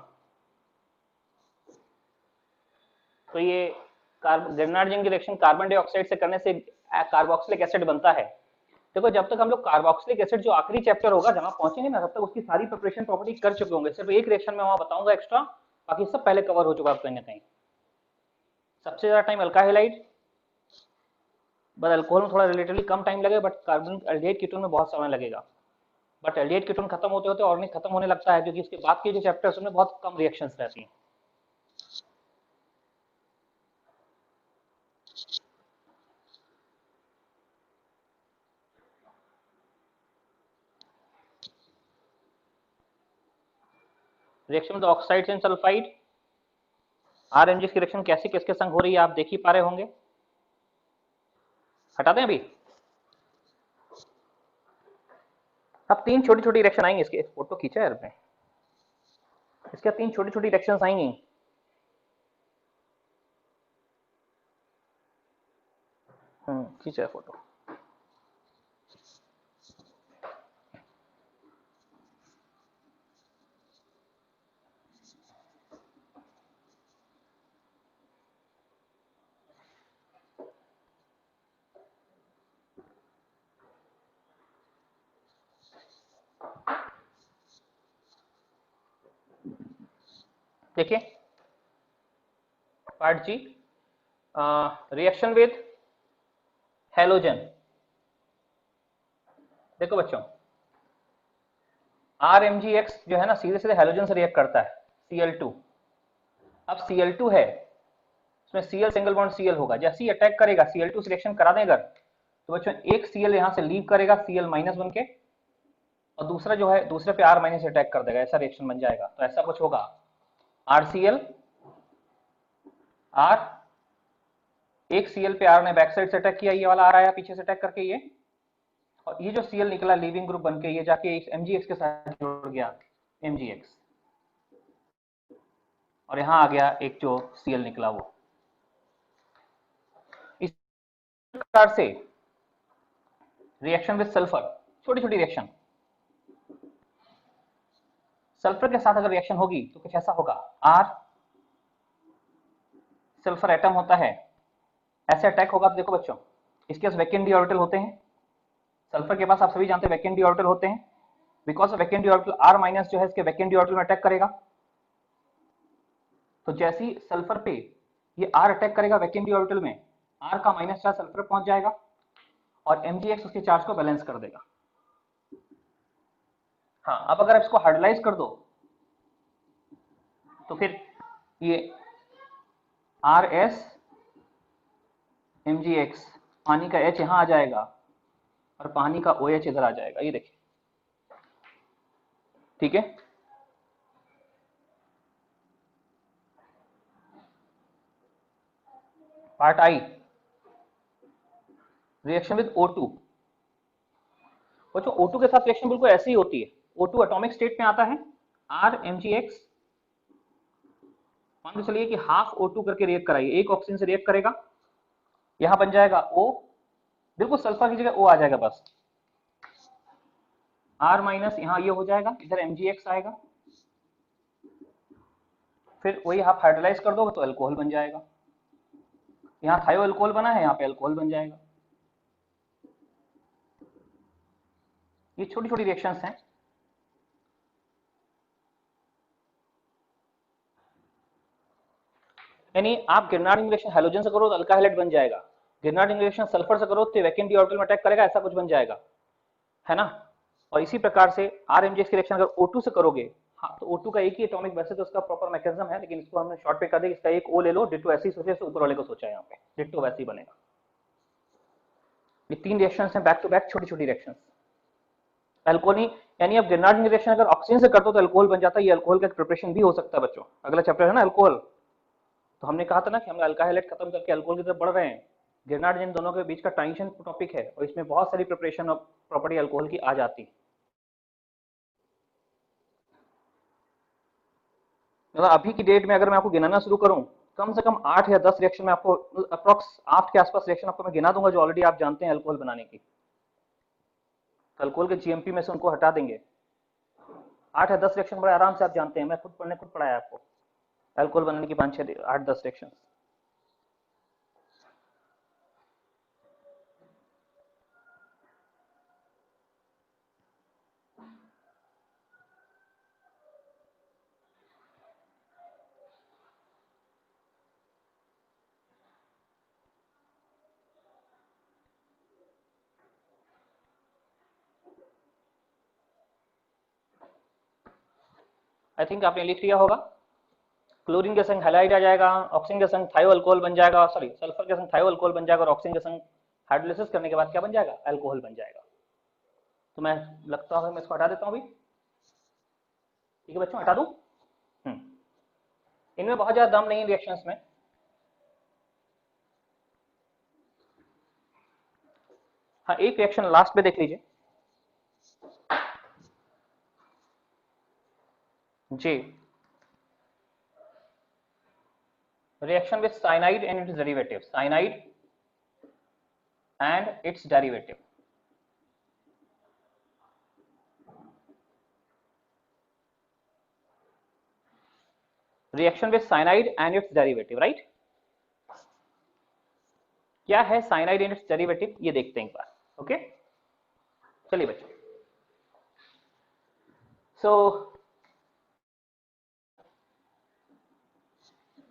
तो ये गिरनार्ड जंग की रिएक्शन कार्बन डाइऑक्साइड से करने से कार्बोक्सिलिक एसिड बनता है। देखो जब तक हम लोग कार्बोक्सिलिक एसिड जो आखिरी चैप्टर होगा जहां पहुंचेंगे ना, तब तक उसकी सारी प्रिपरेशन प्रॉपर्टी कर चुके होंगे, सिर्फ एक रिएक्शन में वहां बताऊंगा एक्स्ट्रा, बाकी सब पहले कवर हो चुका है कहीं ना कहीं। सबसे ज्यादा टाइम अल्काइलाइड, बस अल्कोहल में थोड़ा रिलेटिवली कम टाइम लगेगा, बट कार्बन एल्डिहाइड कीटोन में बहुत समय लगेगा। बट एल्डिहाइड कीटोन खत्म होते होते ऑर्गेनिक खत्म होने लगता है, क्योंकि इसके बाद के जो चैप्टर्स उनमें बहुत कम रिएक्शंस रहती हैं। Reaction with oxides and sulphide, RMG की रिएक्शन कैसे किसके संग हो रही है आप देख ही पा रहे होंगे। हटा दें अभी, अब तीन छोटी छोटी रिएक्शन आएंगे, इसके फोटो खींचा है आपने, इसके तीन छोटी छोटी रिएक्शंस आएंगी। खींचा है फोटो। देखिए part G, reaction with halogen. देखो बच्चों RMgX जो है ना सीधे सीधे हेलोजन से रिएक्ट करता है, Cl2। अब Cl2 है, इसमें Cl सिंगल बॉन्ड Cl होगा, जैसे ही अटैक करेगा Cl2 से रिएक्शन करा दें अगर, तो बच्चों एक Cl यहां से लीव करेगा Cl माइनस बन के, और दूसरा जो है दूसरे पे R माइनस अटैक कर देगा, ऐसा रिएक्शन बन जाएगा। तो ऐसा कुछ होगा, RCl R, एक Cl पे R ने बैक साइड से अटैक किया, ये वाला R आया पीछे से अटैक करके, ये और ये जो Cl निकला लीविंग ग्रुप बनके ये जाके इस MgX के साथ जुड़ गया MgX, और यहाँ आ गया एक जो Cl निकला वो। इस प्रकार से रिएक्शन विद सल्फर, छोटी छोटी रिएक्शन, सल्फर के साथ अगर रिएक्शन होगी तो कुछ ऐसा होगा, R सल्फर एटम होता है, ऐसे अटैक होगा। तो देखो बच्चों, इसके पास वैकेंट डी ऑर्बिटल होते हैं, सल्फर के पास आप सभी जानते हैं वैकेंट डी ऑर्बिटल होते हैं। Because of vacant D orbital R minus जो है इसके वैकेंट डी ऑर्बिटल में अटैक करेगा। तो जैसे ही सल्फर पे ये R अटैक करेगा वैकेंट डी ऑर्बिटल में, R का माइनस चार्ज सल्फर पहुंच जाएगा और MgX उसके चार्ज को बैलेंस कर देगा। हाँ, अब अगर इसको हाइड्रोलाइज कर दो तो फिर ये RS MgX, पानी का H यहाँ आ जाएगा और पानी का OH इधर आ जाएगा, ये देखिए, ठीक है। Part I, reaction with O2। बच्चों O2 के साथ रिएक्शन बिल्कुल ऐसी ही होती है। O2 एटॉमिक स्टेट में आता है, R MgX, मान के चलिए कि हाफ O2 करके रिएक्ट कराइए, एक ऑक्सीजन से रिएक्ट करेगा, यहां बन जाएगा O, बिल्कुल सल्फर की जगह O आ जाएगा बस, R माइनस यहाँ ये हो जाएगा, इधर MgX आएगा, फिर वही आप हाइड्रोलाइज कर दोगे तो अल्कोहल बन जाएगा। यहाँ थायो अल्कोहल बना है, यहाँ पे अल्कोहल बन जाएगा। ये छोटी छोटी रिएक्शंस हैं। यानी आप गिरनार्डिंग रिएक्शन हैलोजन से करो तो अल्काइल हैलाइड बन जाएगा, गिरनार्डिंग रिएक्शन सल्फर से करो तो वैकेंट डी ऑर्बिटल में अटैक करेगा, ऐसा कुछ बन जाएगा, है ना। और इसी प्रकार से RMgX की रिएक्शन अगर O2 से करोगे, हाँ तो O2 का एक ही एटॉमिक, वैसे तो उसका प्रॉपर मैकेनिज्म है, लेकिन इसको हमने शॉर्ट पे कर दिया, इसका एक O ले लो, डिट्टो ऐसे ही सोचे, ऊपर वाले को सोचा है, यहाँ पे डिट्टो वैसे ही बनेगा। ये तीन रिएक्शंस हैं बैक टू बैक, छोटी छोटी रिएक्शंस। अल्कोहल, यानी अब गिरनार्डिंग रिएक्शन अगर ऑक्सीजन से कर दो तो अल्कोहल बन जाता है। ये अल्कोहल का प्रिपरेशन भी हो सकता है बच्चों, अगला चैप्टर है ना अल्कोहल। तो हमने कहा था ना कि हम अल्काइल हैलाइड खत्म करके अल्कोहल की तरफ बढ़ रहे हैं। गिरनार्डिंग दोनों के बीच का ट्रांजिशन टॉपिक है और इसमें बहुत सारी प्रिपरेशन ऑफ प्रॉपर्टी अल्कोहल की आ जाती है। मतलब अभी की डेट में अगर मैं आपको गिनाना शुरू करूं, कम से कम 8 या 10 रिएक्शन में आपको, अप्रॉक्स 8 के आसपास रिएक्शन आपको मैं गिना दूंगा जो ऑलरेडी आप जानते हैं अल्कोहल बनाने की। अल्कोहल के जीएमपी में से उनको हटा देंगे, 8 या 10 रिएक्शन बड़े आराम से आप जानते हैं, मैं खुद पढ़ाया आपको अल्कोहल बनाने की 5 6 8 10 रिएक्शन। आई थिंक आपने लिख लिया होगा। क्लोरीन के संग हैलाइड आ जाएगा, ऑक्सीजन के संग थायो अल्कोहल बन जाएगा, सॉरी सल्फर के संग थायो अल्कोहल बन जाएगा और ऑक्सीजन के संग हाइड्रोलिसिस करने के बाद क्या बन जाएगा, अल्कोहल बन जाएगा। तो मैं लगता है मैं इसको हटा देता हूँ अभी, ठीक है बच्चों, हटा दूं। इनमें बहुत ज्यादा दम नहीं है रिएक्शंस में। हाँ, एक रिएक्शन लास्ट में देख लीजिए जी, reaction with cyanide and its derivative, cyanide and its derivative। reaction with cyanide and its derivative, right? क्या है cyanide and its derivative, ये देखते हैं एक बार। ओके, चलिए बच्चों। सो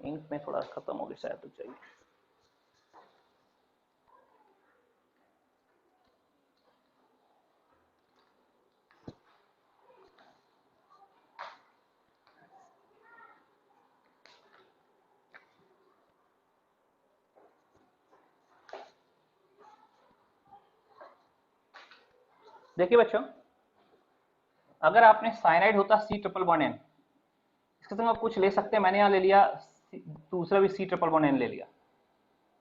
इंक में थोड़ा खत्म हो गया शायद, तो चाहिए। देखिए बच्चों, अगर आपने साइनाइड होता C ट्रिपल बॉन्ड N, इसके संग आप कुछ ले सकते हैं, मैंने यहाँ ले लिया दूसरा भी C ट्रिपल बॉन्ड N ले लिया।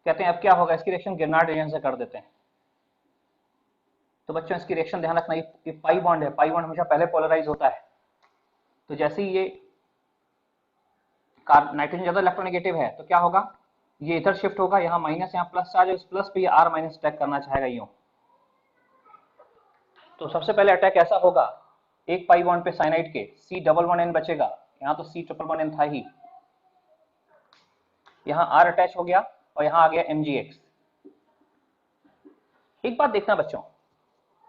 कहते हैं अब क्या होगा, इसकी रिएक्शन गिरनार्ड रिएक्शन से कर देते हैं। तो बच्चों इसकी रिएक्शन ध्यान रखना, ये पाई बॉन्ड है, पाई बॉन्ड हमेशा पहले पोलराइज होता है। तो जैसे ही ये नाइट्रोजन ज्यादा इलेक्ट्रोनेगेटिव है तो क्या होगा, ये इधर शिफ्ट होगा, यहाँ माइनस, यहाँ प्लस चार्ज है, इस प्लस पे ये R माइनस अटैक करना चाहेगा यूं। तो सबसे पहले अटैक ऐसा होगा, एक पाई बॉन्ड पे साइनाइड के C डबल बॉन्ड N बचेगा, यहाँ तो C ट्रिपल बॉन्ड N था ही, यहाँ R अटैच हो गया और यहाँ आ गया MgX। एक बात देखना बच्चों,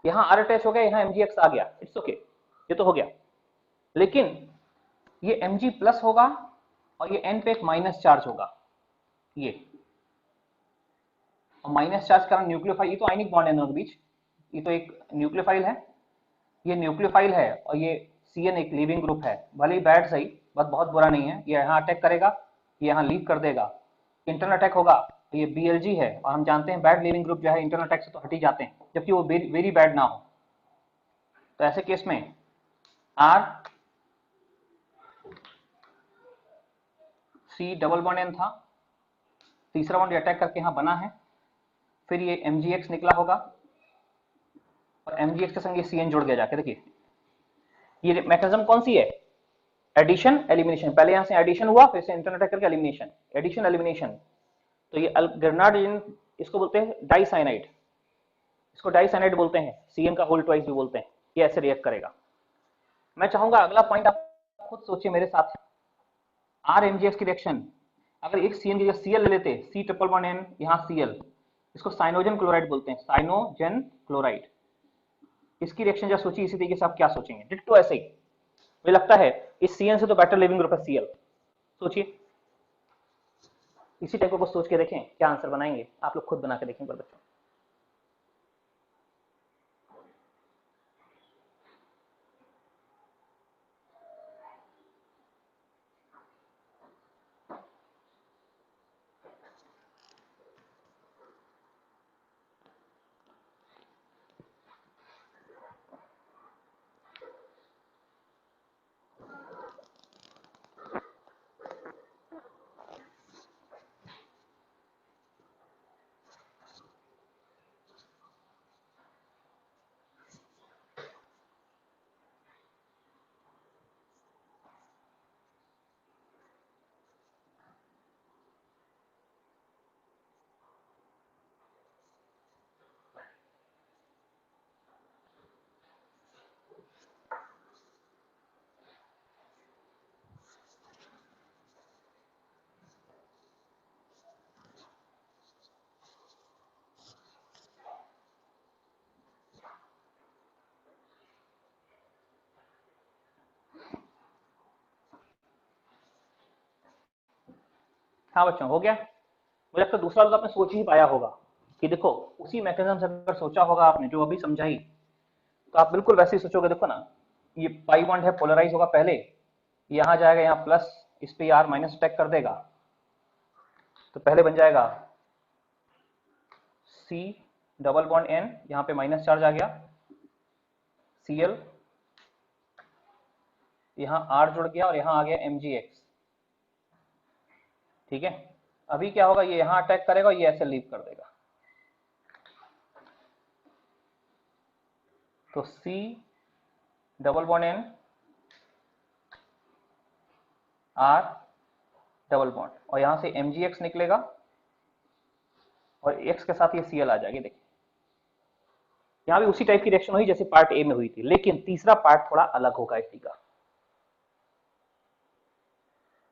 यहाँ R अटैच हो गया, यहाँ MgX आ गया, इट्स ओके, ये तो हो गया, लेकिन ये Mg प्लस होगा और ये N पे एक माइनस चार्ज होगा, ये और माइनस चार्ज का न्यूक्लियोफाइल, ये तो आयनिक बॉन्ड है दोनों के बीच, ये तो एक न्यूक्लियोफाइल है, ये न्यूक्लियोफाइल है और ये CN एक लीविंग ग्रुप है, भले ही बैड सही बट बहुत बुरा नहीं है, ये यहाँ अटैक करेगा, ये यहाँ लीव कर देगा, इंटरनल अटैक होगा, तो ये BLG है और हम जानते हैं बैड लीविंग ग्रुप जो है इंटरनल अटैक से तो हट ही जाते हैं, जबकि वो वेरी बैड ना हो। तो ऐसे केस में R C double bond N था, तीसरा बॉन्ड अटैक करके यहाँ बना है, फिर ये MgX निकला होगा और MgX के संग ये CN जुड़ गया जाके, देखिए ये मैकेनिज्म कौन सी है, एडिशन एलिमिनेशन, पहले यहां से एडिशन हुआ फिर से इंटरनल अटैक करके एलिमिनेशन, एडिशन एलिमिनेशन। तो ये ग्रेनाडाइन, इसको बोलते हैं डाइसाइनाइड, इसको डाइसाइनाइड बोलते हैं, CN का होल ट्वाइस भी बोलते हैं, ये ऐसे रिएक्ट करेगा। मैं चाहूंगा अगला पॉइंट आप खुद सोचिए मेरे साथ, R MgX की रिएक्शन, अगर एक CN की जगह Cl ले लेते, C ट्रिपल बॉन्ड N, यहाँ Cl, इसको साइनोजन क्लोराइड बोलते हैं, साइनोजन क्लोराइड, इसकी रिएक्शन जब सोचिए इसी तरीके से आप क्या सोचेंगे, डिट्टो ऐसे ही, मुझे लगता है इस CN से तो बेटर लिविंग ग्रुप है Cl, सोचिए इसी टाइप को सोच के देखें क्या आंसर बनाएंगे, आप लोग खुद बना के देखें पर बच्चों। हाँ बच्चों हो गया, मुझे लगता है दूसरा तो आपने सोच ही पाया होगा कि देखो उसी मैकेनिज्म से अगर सोचा होगा आपने जो अभी समझाई, तो आप बिल्कुल वैसे ही सोचोगे, देखो ना ये पाई बॉन्ड है, पोलराइज होगा पहले, यहाँ जाएगा, यहाँ प्लस, इस पे R माइनस अटैक कर देगा, तो पहले बन जाएगा C डबल बॉन्ड N, यहाँ पे माइनस चार्ज आ गया, Cl, यहाँ R जुड़ गया और यहाँ आ गया MgX, ठीक है। अभी क्या होगा, ये यहाँ अटैक करेगा, ये ऐसे लीव कर देगा, तो C double bond N, R double bond और यहाँ से MgX निकलेगा और X के साथ ये Cl आ जाएगी, देखिए यहाँ भी उसी टाइप की रिएक्शन हुई जैसे पार्ट ए में हुई थी, लेकिन तीसरा पार्ट थोड़ा अलग होगा इसी का।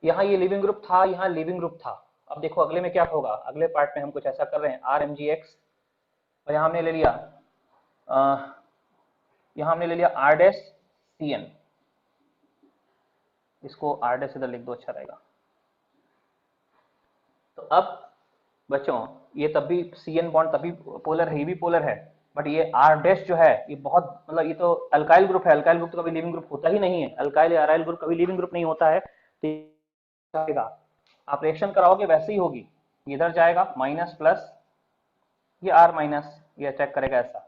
यहाँ ये लिविंग ग्रुप था, यहाँ लिविंग ग्रुप था, अब देखो अगले में क्या होगा, अगले पार्ट में हम कुछ ऐसा कर रहे हैं, R MgX और यहाँ हमने ले लिया R डैश CN, इसको R डैश इधर लिख दो, अच्छा रहेगा। तो अब बच्चों ये तब भी CN बॉन्ड तभी पोलर है, ये भी पोलर है, बट ये R डैश जो है ये बहुत, मतलब ये तो अल्काइल ग्रुप है, अल्काइल ग्रुप तो कभी लिविंग ग्रुप होता ही नहीं है, अल्काइल या अराइल ग्रुप कभी लिविंग ग्रुप नहीं होता है, तो आप रिएक्शन कराओगे वैसे ही होगी, इधर जाएगा माइनस प्लस, ये R माइनस, ये अटैक करेगा ऐसा,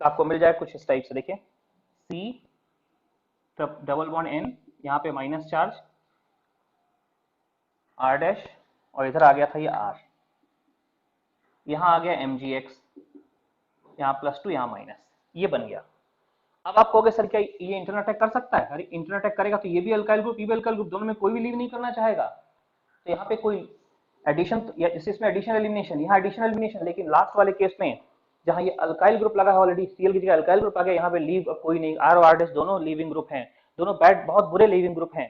तो आपको मिल जाए कुछ इस टाइप से, देखिए C डबल बॉन्ड N, यहाँ पे माइनस चार्ज R डैश और इधर आ गया था ये R, यहाँ आ गया MgX, यहाँ +2 यहाँ माइनस, ये बन गया। अब आप कहोगे सर क्या ये इंटरनल अटैक कर सकता है? अरे इंटरनल अटैक करेगा तो ये भी अल्काइल ग्रुप, ये भी अल्काइल ग्रुप, दोनों में कोई भी लीव नहीं करना चाहेगा, तो यहाँ पे कोई एडिशन या इसमें एडिशन एलिमिनेशन, यहाँ एडिशन एलिमिनेशन, लेकिन लास्ट वाले केस में जहाँ ये अल्काइल ग्रुप लगा है ऑलरेडी, Cl की जगह अल्काइल ग्रुप आ गया, यहाँ पे लीव अब कोई नहीं, R और R दोनों लीविंग ग्रुप हैं, दोनों बैड बहुत बुरे लीविंग ग्रुप हैं,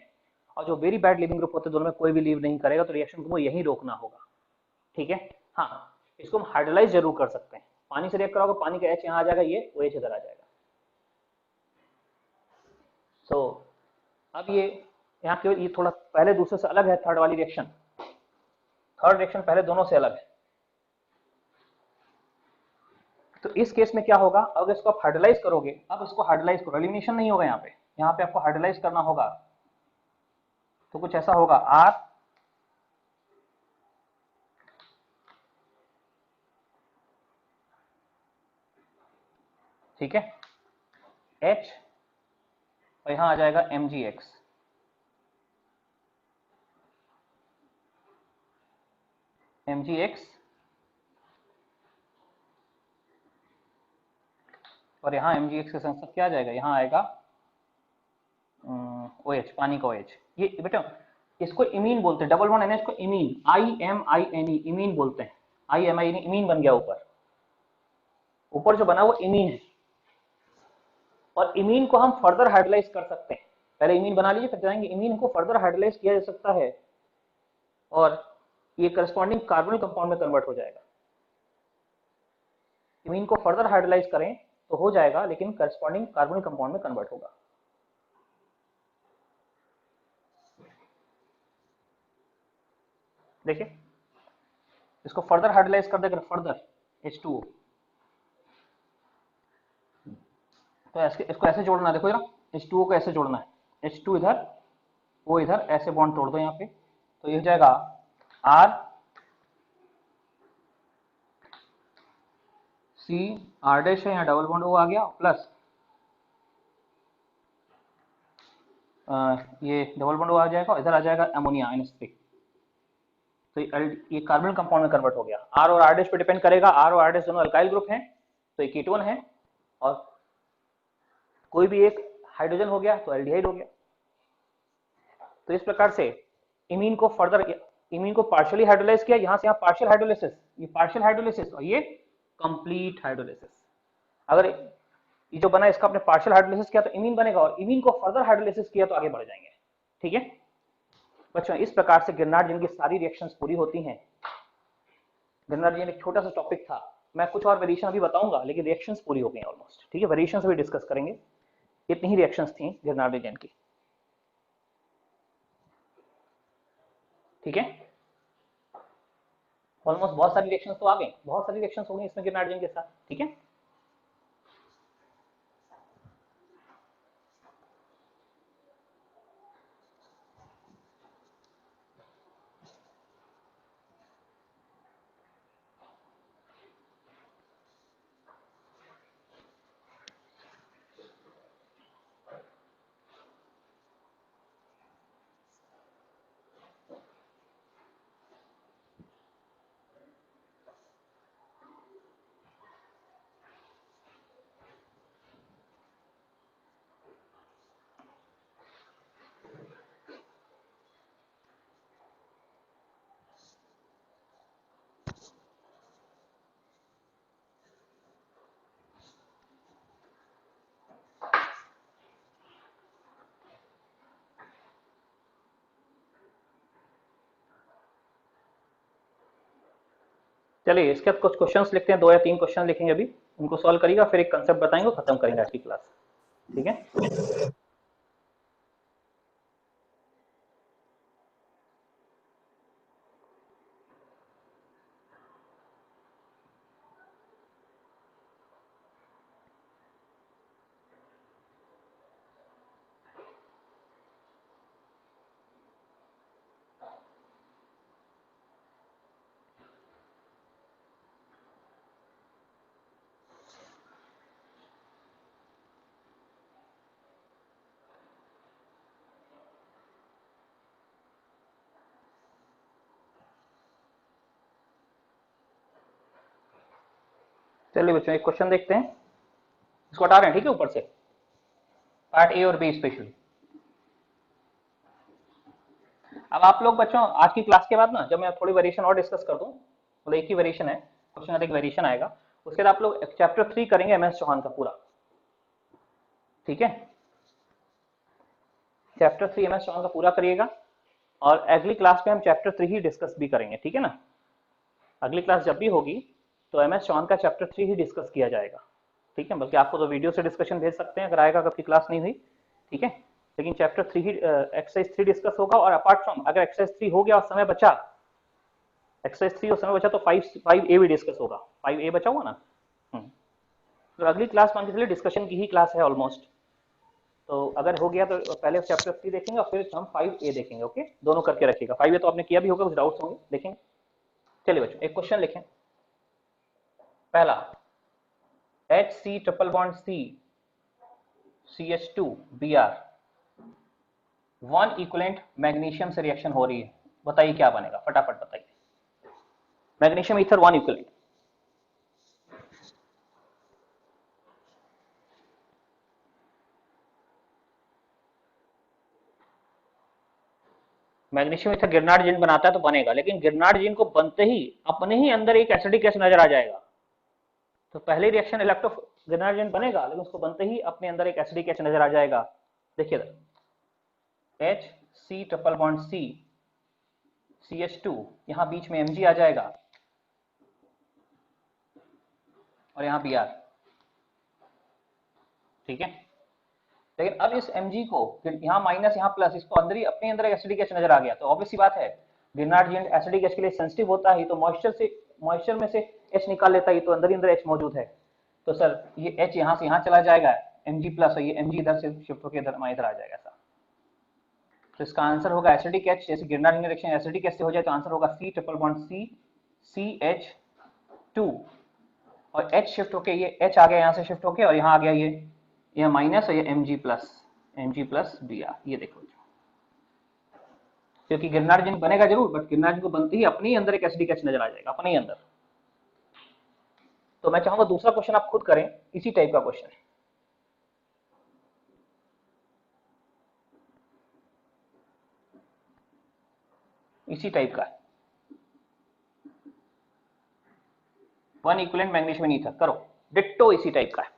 और जो वेरी बैड लीविंग ग्रुप होते हैं दोनों में कोई भी लीव नहीं करेगा, तो रिएक्शन को यहीं रोकना होगा। ठीक है, हाँ इसको हम हाइड्रोलाइज जरूर कर सकते हैं, पानी से रिएक्ट कराओगे, पानी का H यहाँ आ जाएगा, ये OH इधर आ जाएगा। सो अब ये यहाँ केवल ये थोड़ा पहले दूसरे से अलग है, थर्ड वाली रिएक्शन, थर्ड रिएक्शन पहले दोनों से अलग है। तो इस केस में क्या होगा, अगर इसको आप हाइड्रोलाइज करोगे, अब इसको हाइड्रोलाइज करो, एलिमिनेशन नहीं होगा यहाँ पे आपको हाइड्रोलाइज करना होगा, तो कुछ ऐसा होगा R ठीक है, H और यहाँ आ जाएगा MgX, और यहाँ MgX के संग क्या आ जाएगा, यहाँ आएगा OH, पानी का OH। ये बेटा इसको इमीन बोलते हैं, डबल बॉन्ड NH को इमीन, IMINE इमीन बोलते हैं, IMINE इमीन बन गया, ऊपर जो बना वो इमीन है, और इमीन को हम फर्दर हाइड्रोलाइज कर सकते हैं, पहले इमीन बना लीजिए फिर जाएंगे, इमीन को फर्दर हाइड्रोलाइज किया जा सकता है और ये करस्पॉन्डिंग कार्बोनिक कंपाउंड में कन्वर्ट हो जाएगा। इमीन को फर्दर हाइड्रोलाइज करें तो हो जाएगा, लेकिन करस्पॉन्डिंग कार्बोनिक कंपाउंड में कन्वर्ट होगा। देखिए इसको फर्दर हाइड्रोलाइज कर देगा, फर्दर H2O, तो इसको ऐसे जोड़ना है, देखो जरा H2O को ऐसे जोड़ना है, H2 इधर O इधर, ऐसे बॉन्ड तोड़ दो यहाँ पे, तो ये हो जाएगा R C R' है, यहाँ डबल बॉन्ड O आ गया, प्लस ये डबल बॉन्ड O आ जाएगा, इधर आ जाएगा अमोनिया NH3, तो ये कार्बन कंपाउंड में कन्वर्ट हो गया। R और R' पे डिपेंड करेगा, R और R' दोनों अल्काइल ग्रुप हैं तो ये कीटोन है, और कोई भी एक हाइड्रोजन हो गया तो एल्डिहाइड हो गया। तो इस प्रकार से इमीन को फर्दर, इमीन को पार्शियली हाइड्रोलाइज किया, यहाँ से यहाँ पार्शियल हाइड्रोलिसिस, ये पार्शियल हाइड्रोलिसिस और ये कंप्लीट हाइड्रोलिसिस। अगर ये जो बना इसका आपने पार्शियल हाइड्रोलिसिस किया तो इमीन बनेगा, और इमीन को फर्दर हाइड्रोलिसिस किया तो आगे बढ़ जाएंगे। ठीक है बच्चों, इस प्रकार से गिरनार्ड जिन की सारी रिएक्शंस पूरी होती हैं। गिरनार्ड जिन एक छोटा सा टॉपिक था, मैं कुछ और वेरिएशन अभी बताऊंगा, लेकिन रिएक्शंस पूरी हो गई ऑलमोस्ट। ठीक है, वेरिएशंस भी डिस्कस करेंगे, इतनी ही रिएक्शंस थी गिरनार्ड रिएजेंट की। ठीक है, ऑलमोस्ट बहुत सारी रिएक्शंस तो आ गई, बहुत सारी रिएक्शंस हो गई इसमें गिरनार्ड रिएजेंट के साथ। ठीक है, चलिए इसके बाद कुछ क्वेश्चंस लिखते हैं, 2 या 3 क्वेश्चन लिखेंगे अभी, उनको सॉल्व करिएगा, फिर एक कंसेप्ट बताएंगे, खत्म करेंगे आज की क्लास। ठीक है, चलिए बच्चों एक क्वेश्चन देखते हैं, इसको हटा रहे हैं, ठीक है, ऊपर से पार्ट ए और बी स्पेशली। अब आप लोग बच्चों आज की क्लास के बाद ना, जब मैं थोड़ी वेरिएशन और डिस्कस कर दूं, मतलब एक ही वेरिएशन है, क्वेश्चन का एक वेरिएशन आएगा, उसके बाद आप लोग चैप्टर 3 करेंगे एमएस चौहान का पूरा, ठीक है। चैप्टर 3 एमएस चौहान का पूरा करिएगा और अगली क्लास में हम चैप्टर 3 ही डिस्कस भी करेंगे, ठीक है ना। अगली क्लास जब भी होगी तो एमएस चौहान का चैप्टर 3 ही डिस्कस किया जाएगा, ठीक है। बल्कि आपको तो वीडियो से डिस्कशन भेज सकते हैं अगर आएगा, कब की क्लास नहीं हुई, ठीक है। लेकिन चैप्टर 3 ही एक्सरसाइज 3 डिस्कस होगा, और अपार्ट फ्रॉम अगर एक्सरसाइज 3 हो गया और समय बचा, एक्सरसाइज 3 और समय बचा तो 5A भी डिस्कस होगा, 5A बचा हुआ ना। तो अगली क्लास मान के चलिए डिस्कशन की ही क्लास है ऑलमोस्ट, तो अगर हो गया तो पहले चैप्टर 3 देखेंगे और फिर हम 5A देखेंगे, ओके। दोनों करके रखिएगा, 5A तो आपने किया भी होगा, कुछ डाउट्स होंगे, देखेंगे। चलिए बच्चों एक क्वेश्चन लिखें, पहला HC triple bond C CH2 Br 1 equivalent magnesium से रिएक्शन हो रही है, बताइए क्या बनेगा, फटाफट बताइए। Magnesium ether 1 equivalent, magnesium ether Grignard जिन बनाता है तो बनेगा, लेकिन गिरनार्ड जिन को बनते ही अपने ही अंदर एक एसिडिक एसिड नजर आ जाएगा। तो पहले रिएक्शन इलेक्ट्रो गिरनार्ड जिन बनेगा, लेकिन उसको बनते ही अपने अंदर एक एसिडिक एसिड नजर आ जाएगा। देखिए HC triple bond C CH2, यहां बीच में Mg आ जाएगा और यहां Br, ठीक है। लेकिन अब इस Mg को यहाँ माइनस यहाँ प्लस, इसको अंदर ही अपने अंदर एसिडिक एसिड नजर आ गया, तो ऑब्वियस सी बात है गिरनार्ड जिन एसिडिक एसिड के लिए सेंसिटिव होता है, तो मॉइस्चर में से H निकाल लेता है, तो अंदर ही अंदर H मौजूद है। तो सर ये H यहाँ से यहाँ चला जाएगा Mg प्लस, और ये Mg इधर से शिफ्ट होकर इधर आ जाएगा ऐसा। तो इसका आंसर होगा एसिडिक H, जैसे गिरनार्ड जिन रिएक्शन एसिडिक H से हो जाए तो आंसर होगा C triple bond C CH2, और H शिफ्ट होके ये H आ गया यहाँ से शिफ्ट होके, और यहाँ आ गया ये माइनस, और ये Mg प्लस Br, ये देखो। क्योंकि गिरनार्ड जिन बनेगा जरूर, बट गिरनार्ड जिन को बनते ही अपने ही अंदर एक एसिडिक एच नजर आ जाएगा, अपने ही अंदर। तो मैं चाहूंगा दूसरा क्वेश्चन आप खुद करें, इसी टाइप का क्वेश्चन है, इसी टाइप का है, 1 इक्विवेलेंट मैग्नीशियम ईथर, करो डिट्टो इसी टाइप का है।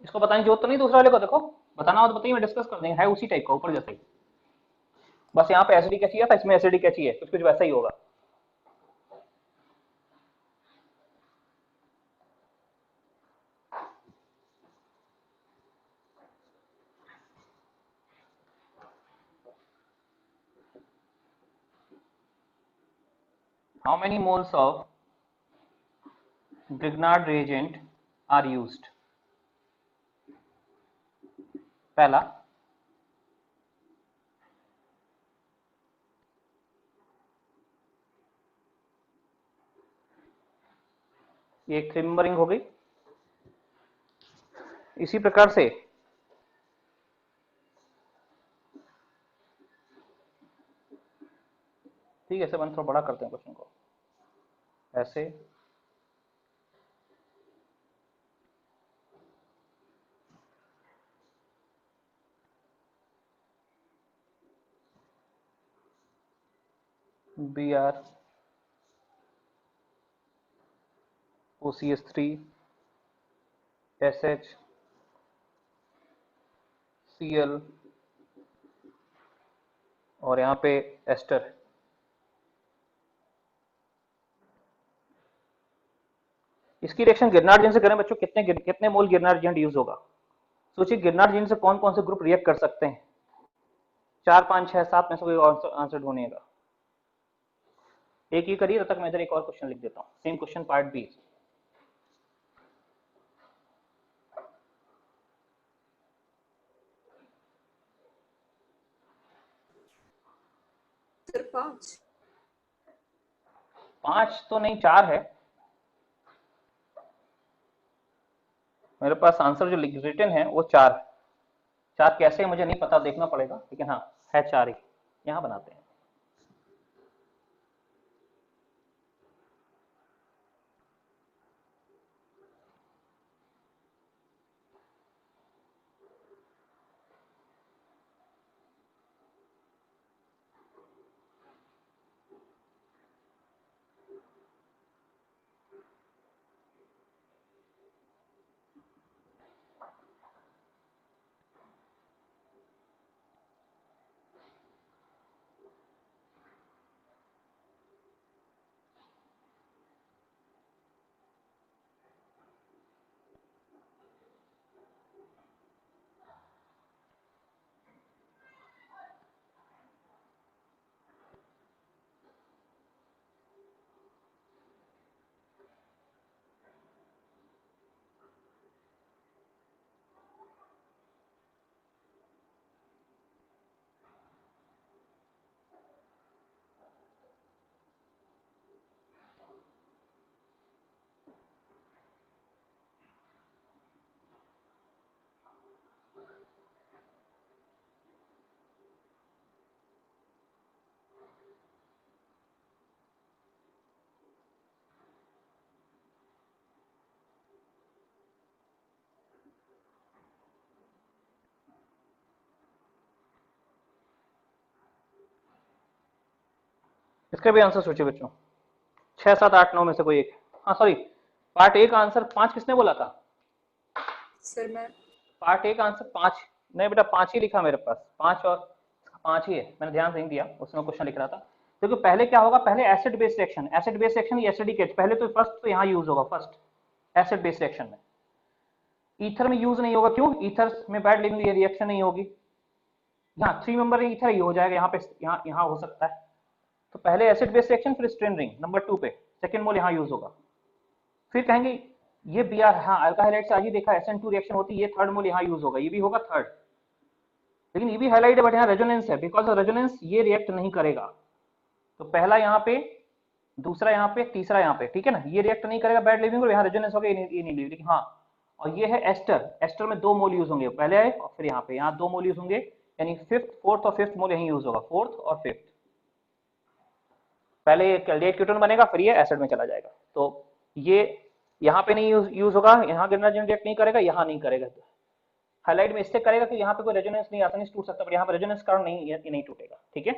इसको बताने की जरूरत तो नहीं, दूसरे वाले को देखो, बताना हो तो बताइए, मैं डिस्कस कर देंगे, है उसी टाइप का ऊपर जैसे ही, बस यहाँ पे एसिडिक एच था, इसमें एसिडिक एच है, कुछ वैसा ही होगा। How many moles of Grignard reagent are used? पहला ये क्रिम्बरिंग हो गई, इसी प्रकार से ठीक है, सब थोड़ा बड़ा करते हैं क्वेश्चन को, ऐसे Br OCH3 SH Cl, और यहाँ पे एस्टर। इसकी रिएक्शन गिरनार्ड जिन से करें बच्चों, कितने मोल गिरनार्ड जिन यूज होगा, सोचिए गिरनार्ड जिन से कौन कौन से ग्रुप रिएक्ट कर सकते हैं, 4 5 6 7 में से कोई आंसर ढूंढिएगा। एक ही करिए, तब तक मैं इधर एक और क्वेश्चन लिख देता हूँ, same question part B. Sir 5 तो नहीं, 4 है मेरे पास। आंसर जो रिटन है वो 4 है। 4 कैसे है मुझे नहीं पता, देखना पड़ेगा, लेकिन हाँ है 4 ही। यहाँ बनाते हैं। इसका भी आंसर सोचिए बच्चों। 6, 7, 8, 9 में से कोई एक। हाँ सॉरी, पार्ट ए का आंसर 5 किसने बोला था? सर मैं पार्ट ए का आंसर 5 नहीं बेटा, 5 ही लिखा मेरे पास। 5 और 5 ही है, मैंने ध्यान से नहीं दिया, उसमें क्वेश्चन लिख रहा था। क्योंकि पहले क्या होगा, पहले acid base reaction, acid base reaction या एसिडिक एच, पहले तो फर्स्ट तो यहाँ यूज होगा, फर्स्ट एसिड बेस रिएक्शन में। ईथर में यूज नहीं होगा, क्यों? ईथर में बैड लिविंग रिएक्शन नहीं होगी। यहाँ 3 मेंबर ईथर ही हो जाएगा, यहाँ पे यहाँ हो सकता है। तो पहले एसिड बेस रिएक्शन, फिर स्ट्रेन रिंग नंबर 2 पे सेकंड मोल यहाँ यूज होगा। फिर कहेंगे ये बी आर, हाँ अल्काइल हाइड्राइड से आज ही देखा SN2 रिएक्शन होती है, ये थर्ड मोल यहाँ यूज होगा, ये भी होगा थर्ड। लेकिन ये भी हाईलाइट है, बट यहाँ रेजोनेंस है, बिकॉज रेजोनेंस ये रिएक्ट नहीं करेगा। तो पहला यहाँ पे, दूसरा यहाँ पे, तीसरा यहाँ पे, ठीक है ना, ये रिएक्ट नहीं करेगा बैड लिविंग, और यहाँ रेजोनेंस होगा, ये नहीं लिविंग। लेकिन हाँ, और ये है एस्टर, एस्टर में 2 मोल यूज होंगे, पहले आए और फिर यहाँ पे, यहाँ 2 मोल यूज होंगे, यानी फिफ्थ, फोर्थ और फिफ्थ मोल यहीं यूज होगा, फोर्थ और फिफ्थ। पहले ये एल्डिहाइड कीटोन बनेगा, फिर ये एसिड में चला जाएगा। तो ये यहाँ पे नहीं यूज होगा, यहाँ गिबरेलिन रिएक्ट नहीं करेगा, यहाँ नहीं करेगा। हाईलाइट में इससे करेगा कि यहाँ पे कोई रेजोनेंस नहीं, आसानी से टूट सकता, पर यहाँ पे रेजोनेंस कारण नहीं, ये नहीं टूटेगा, ठीक है।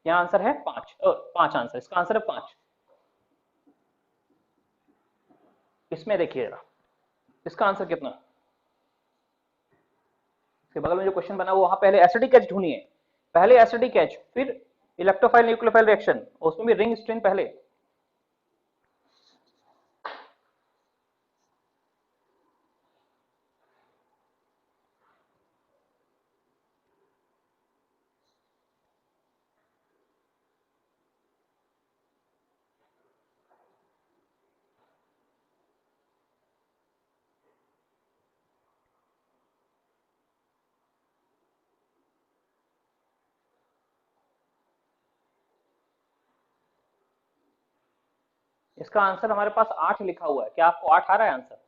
यहाँ आंसर है 5, 5 आंसर, इसका आंसर है 5। इसमें देखिए जरा, इसका आंसर कितना? इसके बगल में जो क्वेश्चन बना वो, वहां पहले एसिडिक एच ढूंढिए, पहले एसिडिक एच, फिर इलेक्ट्रोफाइल न्यूक्लियोफाइल रिएक्शन, उसमें भी रिंग स्ट्रेन पहले। इसका आंसर हमारे पास 8 लिखा हुआ है, क्या आपको 8 आ रहा है आंसर?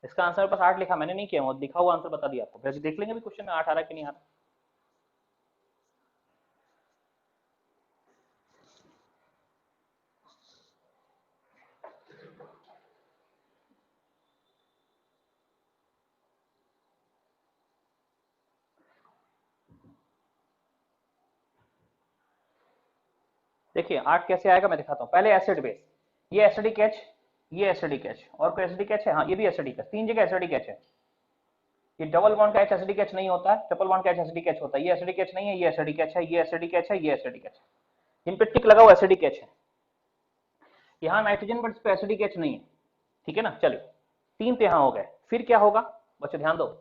इसका आंसर पास 8 लिखा, मैंने नहीं किया, वो लिखा हुआ आंसर बता दिया आपको, फिर देख लेंगे भी क्वेश्चन में 8 आ रहा है कि नहीं आ रहा। देखिए 8 कैसे आएगा मैं दिखाता हूँ। पहले एसिड बेस, ये एसिडिक एच, ये एसिडिक एच, और कोई एसिडिक एच है? हाँ ये भी एसिडिक है, 3 जगह एसिडिक एच है। ये डबल बॉन्ड का एच एसिडिक एच नहीं होता है, ट्रिपल बॉन्ड का एच एसिडिक एच होता है। ये एसिडिक एच नहीं है, ये एसिडिक एच है, ये एसिडिक एच है, ये एसिडिक एच है, जिन पे टिक लगा हुआ एसिडिक एच है। यहाँ नाइट्रोजन बट इस पे एसिडिक एच नहीं है, ठीक है ना। चलिए 3 तो यहाँ हो गए, फिर क्या होगा बच्चों ध्यान दो,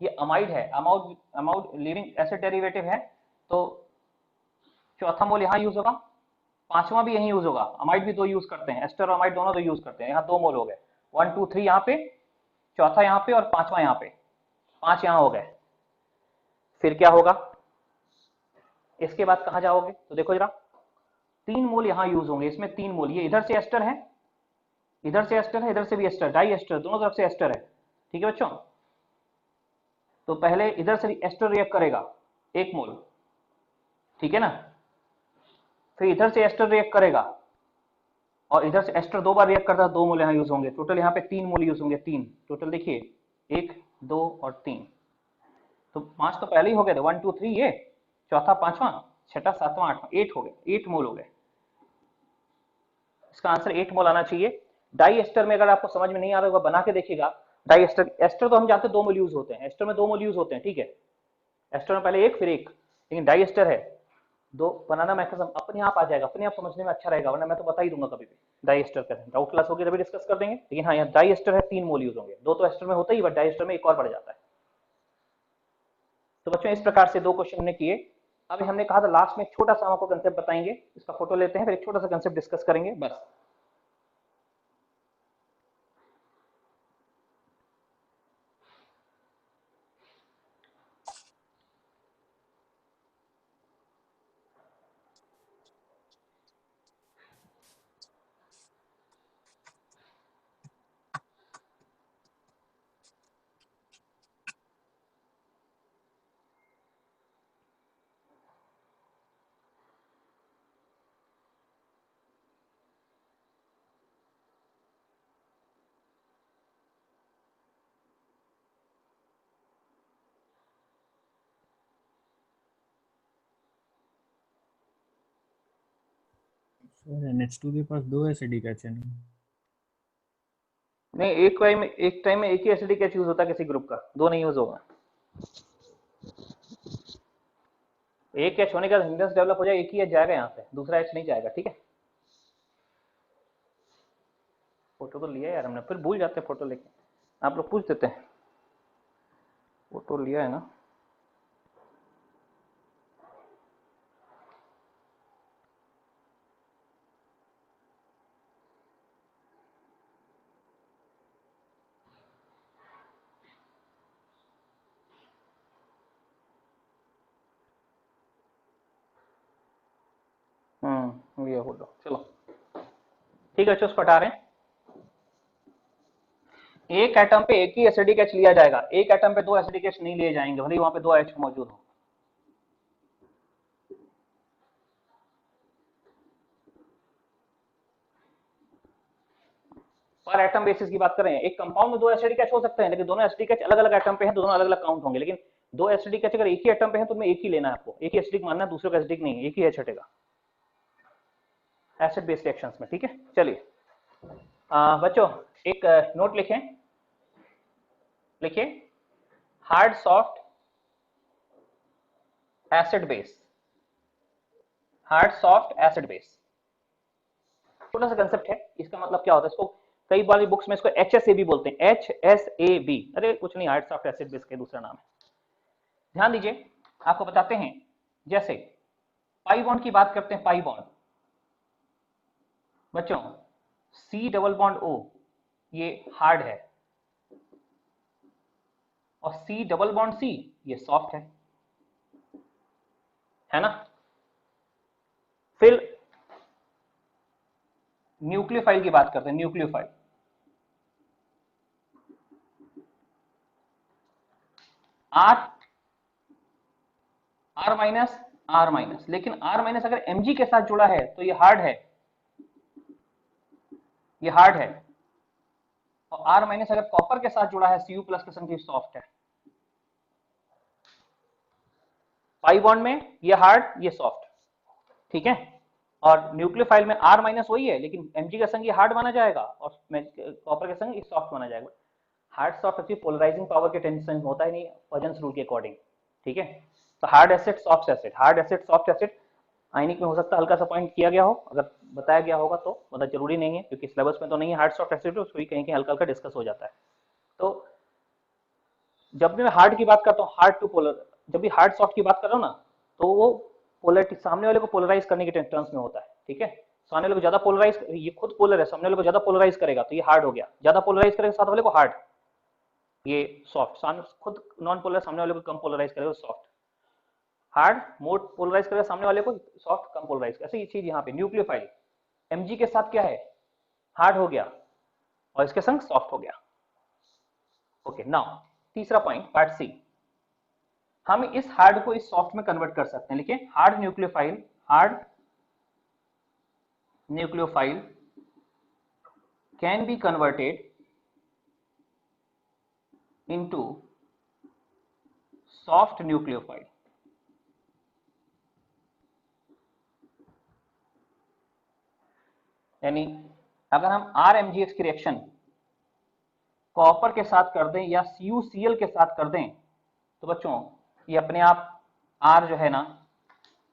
ये अमाइड है, अमाउड लिविंग एसिड डेरिवेटिव है, तो चौथा मोल यहाँ यूज होगा, पांचवा भी यही यूज होगा। अमाइड भी 2 यूज करते हैं, एस्टर और अमाइड दोनों 2 यूज करते हैं। यहाँ 2 मोल हो गए, 1 2 3 यहाँ पे, चौथा यहाँ पे और पांचवा यहाँ पे, 5 यहाँ हो गए। फिर क्या होगा, इसके बाद कहाँ जाओगे तो देखो जरा, 3 मोल यहाँ यूज होंगे, इसमें 3 मोल, ये इधर से एस्टर है, इधर से एस्टर है, इधर से भी एस्टर, डाई एस्टर, दोनों तरफ से एस्टर है, ठीक है बच्चों। तो पहले इधर से एस्टर रिएक्ट करेगा 1 मोल, ठीक है ना, फिर इधर से एस्टर रिएक्ट करेगा और इधर से एस्टर 2 बार रिएक्ट करता है, 2 मोल यहाँ यूज होंगे, टोटल यहाँ पे 3 मोल यूज होंगे, 3 टोटल देखिए, 1 2 और 3, तो 5 तो पहले ही हो गए थे, 1 2 3, ये चौथा, पांचवा, छठा, सातवां, आठवां, 8 हो गए, 8 मोल हो गए। इसका आंसर 8 मोल आना चाहिए। डाई एस्टर में अगर आपको समझ में नहीं आ रहा होगा बना के देखिएगा, डाई एस्टर, एस्टर तो हम जानते हैं 2 मोल यूज होते हैं, एस्टर में 2 मोल यूज होते हैं, ठीक है, एस्टर में पहले 1 फिर 1, लेकिन डाई एस्टर है 2, बनाना मैकेनिज्म अपने आप आ जाएगा, अपने आप समझने में अच्छा रहेगा, वरना मैं तो बता ही दूंगा कभी भी डाई एस्टर का, डाउट क्लास होगी तभी डिस्कस कर देंगे, लेकिन हाँ यहाँ डाई एस्टर है, 3 मोल यूज होंगे, 2 तो एस्टर में होता ही, बट डाई एस्टर में 1 और बढ़ जाता है। तो बच्चों इस प्रकार से 2 क्वेश्चन हमने किए। अभी हमने कहा था लास्ट में छोटा सा आपको कंसेप्ट बताएंगे, इसका फोटो लेते हैं, फिर एक छोटा सा कंसेप्ट डिस्कस करेंगे बस। सर NH2 के पास 2 एसिडिक एचएन है। नहीं, एक टाइम में एक ही एसिडिक एच यूज होता है किसी ग्रुप का, 2 नहीं यूज होगा। एक एच होने का हिंड्रेंस डेवलप हो जाए, एक ही एच जाएगा यहाँ से, दूसरा एच नहीं जाएगा, ठीक है। फोटो तो लिया यार हमने, फिर भूल जाते हैं फोटो लेके, आप लोग पूछ देते हैं, फोटो लिया है ना। ये फोटो, चलो ठीक है, उसको हटा रहे हैं। एक एटम पे एक ही एसिडिक एच लिया जाएगा, एक एटम पे 2 एसिडिक एच नहीं लिए जाएंगे, भले ही वहां पे 2 एच मौजूद हो। पर एटम बेसिस की बात करें, एक कंपाउंड में 2 एसिडिक एच हो सकते हैं, लेकिन दोनों एसिडिक एच अलग अलग एटम पे हैं, तो दोनों अलग अलग काउंट होंगे, लेकिन 2 एसिडिक एच अगर एक ही एटम पे है तो एक ही लेना है आपको, एक ही एसिडिक मानना है, दूसरे का एसिडिक नहीं, एक ही एच हटेगा एसिड बेस्ड रिएक्शंस में, ठीक है। चलिए बच्चों एक नोट लिखें, लिखिए hard soft acid base, hard soft acid base, छोटा सा कंसेप्ट है, इसका मतलब क्या होता है, इसको कई बार बुक्स में इसको HSAB बोलते हैं, HSAB, अरे कुछ नहीं, हार्ड सॉफ्ट एसिड बेस का दूसरा नाम है। ध्यान दीजिए, आपको बताते हैं, जैसे पाई बॉन्ड की बात करते हैं, पाई बॉन्ड बच्चों, C डबल बॉन्ड O ये हार्ड है और C डबल बॉन्ड C ये सॉफ्ट है ना। फिर न्यूक्लियोफाइल की बात करते हैं, nucleophile, R minus R minus, लेकिन R माइनस अगर Mg के साथ जुड़ा है तो ये हार्ड है, ये हार्ड है, और R माइनस अगर कॉपर के साथ जुड़ा है Cu प्लस के संग सॉफ्ट है। पाई बॉन्ड में ये हार्ड ये सॉफ्ट, ठीक है, और न्यूक्लियोफाइल में R माइनस वही है, लेकिन Mg का संग ये हार्ड माना जाएगा और कॉपर के संग ये सॉफ्ट माना जाएगा। Hard soft actually polarising power के टेंशन होता है नहीं, पॉइजन्स रूल के अकॉर्डिंग, ठीक है। तो hard acid soft acid, hard acid soft acid, ionic में हो सकता है हल्का सा पॉइंट किया गया हो, अगर बताया गया होगा तो मतलब जरूरी नहीं है, क्योंकि सिलेबस में तो नहीं है हार्ड सॉफ्ट एसिड, उसको भी कहीं कहीं हल्का हल्का डिस्कस हो जाता है। तो जब भी मैं हार्ड की बात करता हूँ, हार्ड टू पोलर, जब भी हार्ड सॉफ्ट की बात कर रहा हूँ ना, तो वो पोलरिटी सामने वाले को पोलराइज करने के टर्म्स में होता है, ठीक है। सामने वाले को ज्यादा पोलराइज, ये खुद पोलर है, सामने वाले को ज्यादा पोलराइज करेगा तो ये हार्ड हो गया, ज्यादा पोलराइज करेगा साथ वाले को हार्ड, ये सॉफ्ट, सामने खुद नॉन पोलर सामने वाले को कम पोलराइज करेगा सॉफ्ट। हार्ड मोर पोलराइज करेगा सामने वाले को, सॉफ्ट कम पोलराइज। ऐसे ही चीज यहाँ पे न्यूक्लियोफाइल Mg के साथ क्या है, हार्ड हो गया और इसके संग सॉफ्ट हो गया। ओके, नाउ तीसरा पॉइंट पार्ट सी, हम इस हार्ड को इस सॉफ्ट में कन्वर्ट कर सकते हैं। लिखिए hard nucleophile can be converted into soft nucleophile. यानी अगर हम RMgx की रिएक्शन कॉपर के साथ कर दें या CuCl के साथ कर दें तो बच्चों ये अपने आप R जो है ना,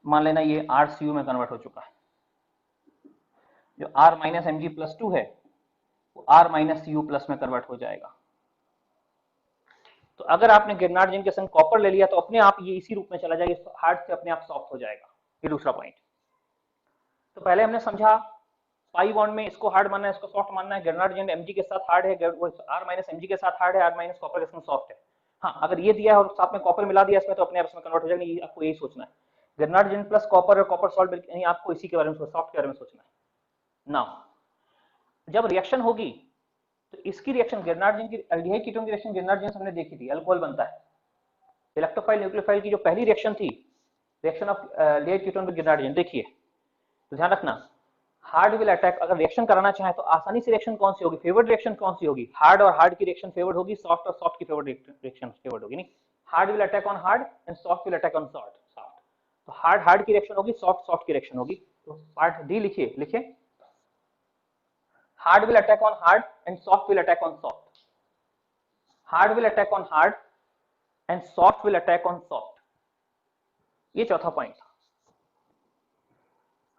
मान लेना ये RCu में कन्वर्ट हो चुका है। जो R माइनस Mg+2 है वो R माइनस Cu प्लस में कन्वर्ट हो जाएगा। तो अगर आपने गिरनार्ड जिंक के संग कॉपर ले लिया तो अपने आप ये इसी रूप में चला जाएगा, हार्ड से अपने आप सॉफ्ट हो जाएगा। ये दूसरा पॉइंट। तो पहले हमने समझा पाई बॉन्ड में इसको हार्ड मानना है, इसको सॉफ्ट मानना है। गिरनार्ड जिंक Mg के साथ हार्ड है, वो R माइनस Mg के साथ हार्ड है, R माइनस कॉपर के संग सॉफ्ट है। हाँ, अगर ये दिया है और साथ में कॉपर मिला दिया इसमें तो अपने आप इसमें कन्वर्ट हो जाएगा। ये आपको यही सोचना है, गिरनार्ड जिंक प्लस कॉपर और कॉपर सॉल्ट नहीं, आपको इसी के बारे में सॉफ्ट के बारे में सोचना है। नाउ जब रिएक्शन होगी तो इसकी रिएक्शन गिरनार्ड जिंक की एल्डिहाइड कीटोन की रिएक्शन गिरनार्ड जिंक हमने देखी थी, अल्कोहल बनता है। इलेक्ट्रोफाइल न्यूक्लियोफाइल की जो पहली रिएक्शन थी, reaction of aldehyde ketone with Grignard zinc, देखिए तो ध्यान रखना हार्ड विल अटैक। अगर रिएक्शन कराना चाहे तो आसानी से रिएक्शन कौन सी होगी, फेवर्ड रिएक्शन कौन सी होगी, हार्ड और हार्ड की रिएक्शन फेवर्ड होगी, सॉफ्ट और सॉफ्ट की फेवर्ड रिएक्शन फेवर्ड होगी। नहीं, hard will attack on hard and soft will attack on soft. तो हार्ड की रिएक्शन होगी, सॉफ्ट की रिएक्शन होगी। तो पार्ट डी लिखिए hard will attack on hard and soft will attack on soft. Hard will attack on hard and soft will attack on soft. ये चौथा point था।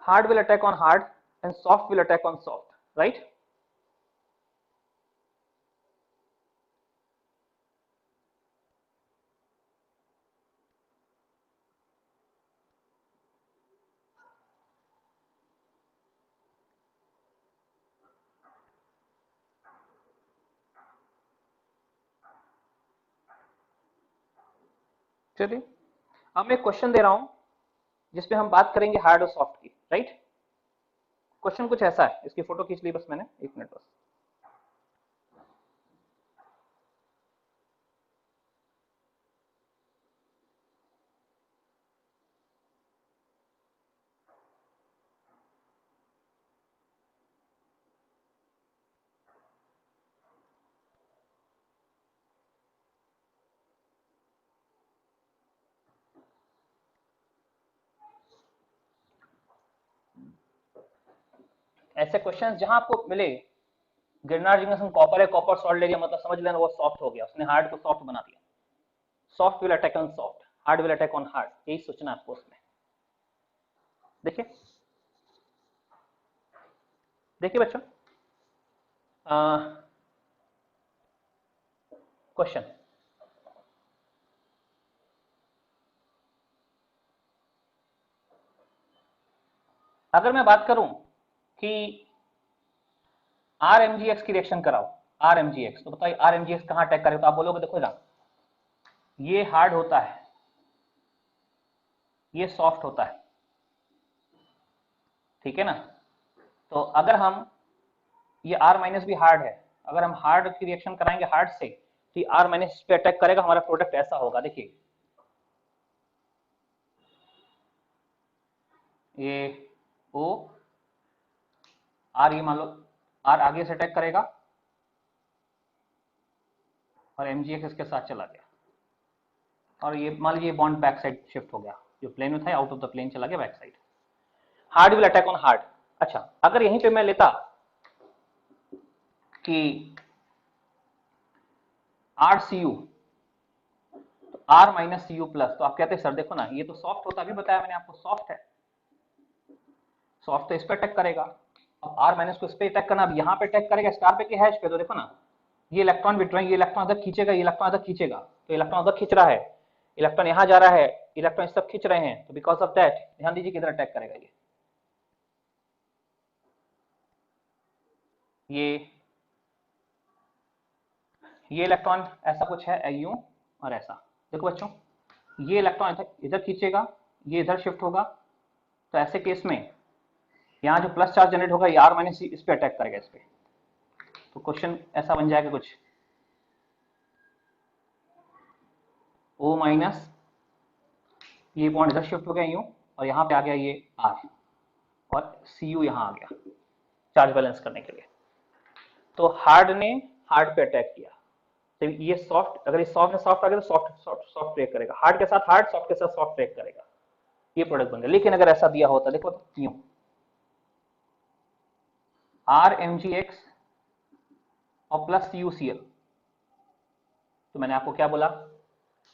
Hard will attack on hard and soft will attack on soft, right? चलिए अब मैं question दे रहा हूं जिसपे हम बात करेंगे हार्ड और सॉफ्ट की, राइट? क्वेश्चन कुछ ऐसा है, इसकी फोटो खींच ली बस मैंने, एक मिनट बस। ऐसे क्वेश्चंस जहां आपको मिले गिरनार्ड जिंक कॉपर है, कॉपर सॉल्ट ले लिया मतलब समझ लेना वो सॉफ्ट हो गया, उसने हार्ड को सॉफ्ट बना दिया। Soft will attack on soft, hard will attack on hard, यही सोचना आपको उसमें। देखिए बच्चों, क्वेश्चन अगर मैं बात करूं कि RMgx की रिएक्शन कराओ, RMgx, तो बताइए RMgx कहां अटैक करेगा? तो आप बोलोगे देखो ना, ये हार्ड होता है, ये सॉफ्ट होता है, ठीक है ना? तो अगर हम ये R माइनस भी हार्ड है, अगर हम हार्ड की रिएक्शन कराएंगे हार्ड से तो ये R माइनस पे अटैक करेगा, हमारा प्रोडक्ट ऐसा होगा। देखिए ये O R, ये मान लो R आगे से अटैक करेगा और MgX इसके साथ चला गया और ये मान लीजिए बॉन्ड बैक साइड शिफ्ट हो गया, जो प्लेन में था आउट ऑफ द प्लेन चला गया back side. Hard will attack on hard. अच्छा, अगर यहीं पे मैं लेता कि RCu तो R माइनस Cu प्लस, तो आप कहते हैं सर देखो ना ये तो सॉफ्ट होता, अभी बताया मैंने आपको सॉफ्ट है, सॉफ्ट तो इस पे अटैक करेगा। अब R माइनस को इस पे अटैक करना, अब यहाँ पे अटैक करेगा स्टार पे की हैश पे, तो देखो ना ये इलेक्ट्रॉन विड्रॉइंग, ये इलेक्ट्रॉन अदर खींचेगा, ये इलेक्ट्रॉन अदर खींचेगा, तो इलेक्ट्रॉन अदर खींच रहा है, इलेक्ट्रॉन यहाँ जा रहा है, इलेक्ट्रॉन सब खींच रहे हैं, तो बिकॉज ऑफ दैट ध्यान दीजिए किधर अटैक करेगा ये इलेक्ट्रॉन ऐसा कुछ है यूं और ऐसा। देखो बच्चों ये इलेक्ट्रॉन इधर खींचेगा, ये इधर शिफ्ट होगा, तो ऐसे केस में यहाँ जो प्लस चार्ज जनरेट होगा ये R माइनस इस पे अटैक करेगा, इस पे। तो क्वेश्चन ऐसा बन जाएगा कुछ, O माइनस, ये पॉइंट इधर शिफ्ट हो गया यूं, और यहाँ पे आ गया ये R, और Cu यहाँ आ गया चार्ज बैलेंस करने के लिए। तो हार्ड ने हार्ड पे अटैक किया, तो ये सॉफ्ट, अगर ये सॉफ्ट में सॉफ्ट आ गया तो सॉफ्ट सॉफ्ट सॉफ्ट ब्रेक करेगा, हार्ड के साथ हार्ड, सॉफ्ट के साथ सॉफ्ट ब्रेक करेगा, ये प्रोडक्ट बन गया। लेकिन अगर ऐसा दिया होता, देखो तो यूं RMgx और प्लस UCl, तो मैंने आपको क्या बोला,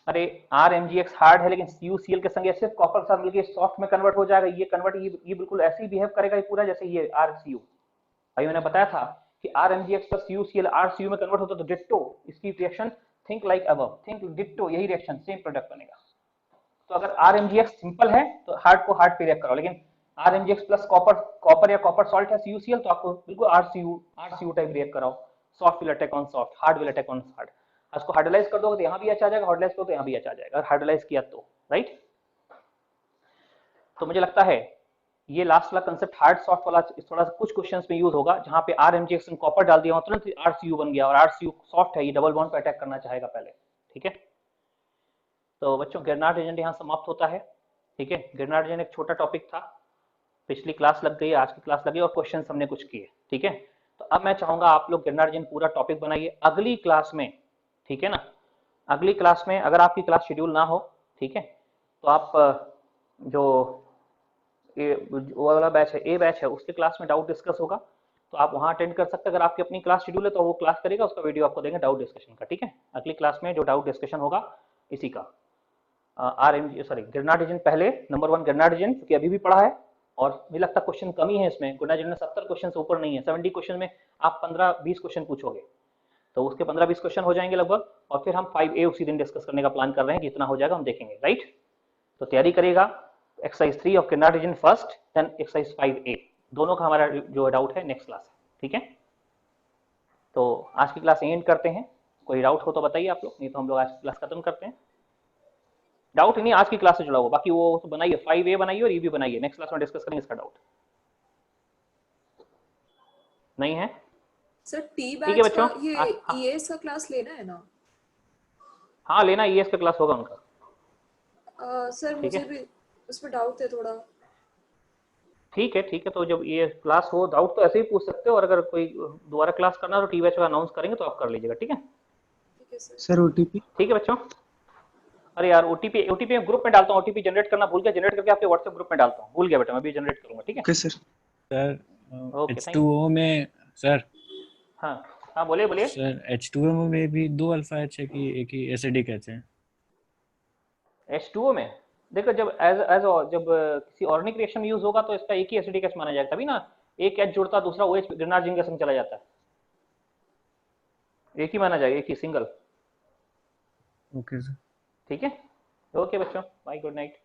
अरे RMgx हार्ड है लेकिन UCl के संग सिर्फ कॉपर के साथ मिलकर सॉफ्ट में कन्वर्ट हो जाएगा, ये कन्वर्ट ये बिल्कुल ऐसे ही बिहेव करेगा ये पूरा जैसे ये RCu। भाई मैंने बताया था कि RMgx प्लस UCl RCu में कन्वर्ट होता तो डिट्टो, इसकी reaction think like above, think ditto, यही रिएक्शन सेम प्रोडक्ट बनेगा। तो अगर RMgx सिंपल है तो हार्ड को हार्ड पे रिएक्ट कराओ, लेकिन RMgx प्लस कॉपर या कॉपर सॉल्ट है CuCl, तो आपको बिल्कुल RCu टाइप रिएक्ट कराओ, soft will attack on soft, hard will attack on hard. उसको हाइड्रोलाइज कर दोगे तो यहाँ भी अच्छा आ जाएगा, हाइड्रोलाइज करो तो यहाँ भी अच्छा आ जाएगा, अगर हाइड्रोलाइज किया तो, राइट। तो मुझे लगता है ये लास्ट वाला कंसेप्ट हार्ड सॉफ्ट वाला थोड़ा सा कुछ क्वेश्चंस में यूज होगा, जहाँ पे RMgx में कॉपर डाल दिया हो तुरंत RCu बन गया, और RCu सॉफ्ट है, ये डबल बॉन्ड पे अटैक करना चाहेगा पहले, ठीक है। तो बच्चों गिरनार्ड एजेंट यहाँ समाप्त होता है, ठीक है। गिरनार्ड एजेंट एक छोटा टॉपिक था, पिछली क्लास लग गई, आज की क्लास लगी, और क्वेश्चन हमने कुछ किए, ठीक है। तो अब मैं चाहूंगा आप लोग गिरनार्ड एजेंट पूरा टॉपिक बनाइए अगली क्लास में, ठीक है ना। अगली क्लास में अगर आपकी क्लास शेड्यूल ना हो, ठीक है, तो आप जो वो वाला बैच है, ए बैच है, उसके क्लास में डाउट डिस्कस होगा, तो आप वहां अटेंड कर सकते हैं। अगर आपकी अपनी क्लास शेड्यूल है तो वो क्लास करेगा, उसका वीडियो आपको देंगे डाउट डिस्कशन का, ठीक है। अगली क्लास में जो डाउट डिस्कशन होगा इसी का, गिरनार्ड एजेंट पहले, नंबर 1 गिरनार्ड एजेंट, क्योंकि अभी भी पढ़ा है, और मुझे लगता है क्वेश्चन कम ही है इसमें, गिरनार्ड एजेंट में 70 क्वेश्चन से ऊपर नहीं है, 70 क्वेश्चन में आप 15-20 क्वेश्चन पूछोगे, तो उसके 15-20 क्वेश्चन हो जाएंगे लगभग, और फिर हम 5A उसी दिन डिस्कस करने का प्लान कर रहे हैं, कितना हो जाएगा हम देखेंगे, राइट। तो तैयारी करिएगा, exercise 3 of Grignard agent first, then exercise 5A, दोनों का हमारा जो डाउट है नेक्स्ट क्लास है, ठीक है। तो आज की क्लास एंड करते हैं, कोई डाउट हो तो बताइए आप लोग, नहीं तो हम लोग आज की क्लास खत्म करते हैं। डाउट नहीं आज की क्लास से जुड़ा हुआ, बाकी वो तो बनाइए, 5A बनाइए और ये भी बनाइए, नेक्स्ट क्लास में डिस्कस करेंगे इसका डाउट। नहीं है सर टी ठीक है बैच बच्चों, का ये ईएस का क्लास लेना है ना? हाँ लेना, ईएस का क्लास होगा उनका। सर मुझे भी उसमें डाउट है थोड़ा। ठीक है, तो जब ये क्लास हो डाउट तो ऐसे ही पूछ सकते हो, और अगर कोई दोबारा क्लास करना तो टी बैच का अनाउंस करेंगे तो आप कर लीजिएगा, ठीक है। ठीक है सर ओटीपी। ठीक है बच्चों, अरे यार ओटीपी ग्रुप में डालता हूँ, ओटीपी जनरेट करना भूल गया, जनरेट करके आपके व्हाट्सएप ग्रुप में डालता हूँ, भूल गया बेटा, मैं भी जनरेट करूंगा, ठीक है। Okay sir. Sir okay H2O में सर, हाँ हाँ बोलिए सर H2O में भी 2 अल्फा एच है कि एक ही एसिडिक एच है? H2O में देखो, जब जब किसी ऑर्गेनिक रिएक्शन में यूज होगा तो इसका एक ही एसिडिक एच माना जाएगा, तभी ना एक एच जुड़ता दूसरा OH गिरनार्ड जिंक के संग चला जाता है, एक ही माना जाएगा, एक ही सिंगल, ओके सर। ठीक है। ओके बच्चों, बाय, गुड नाइट।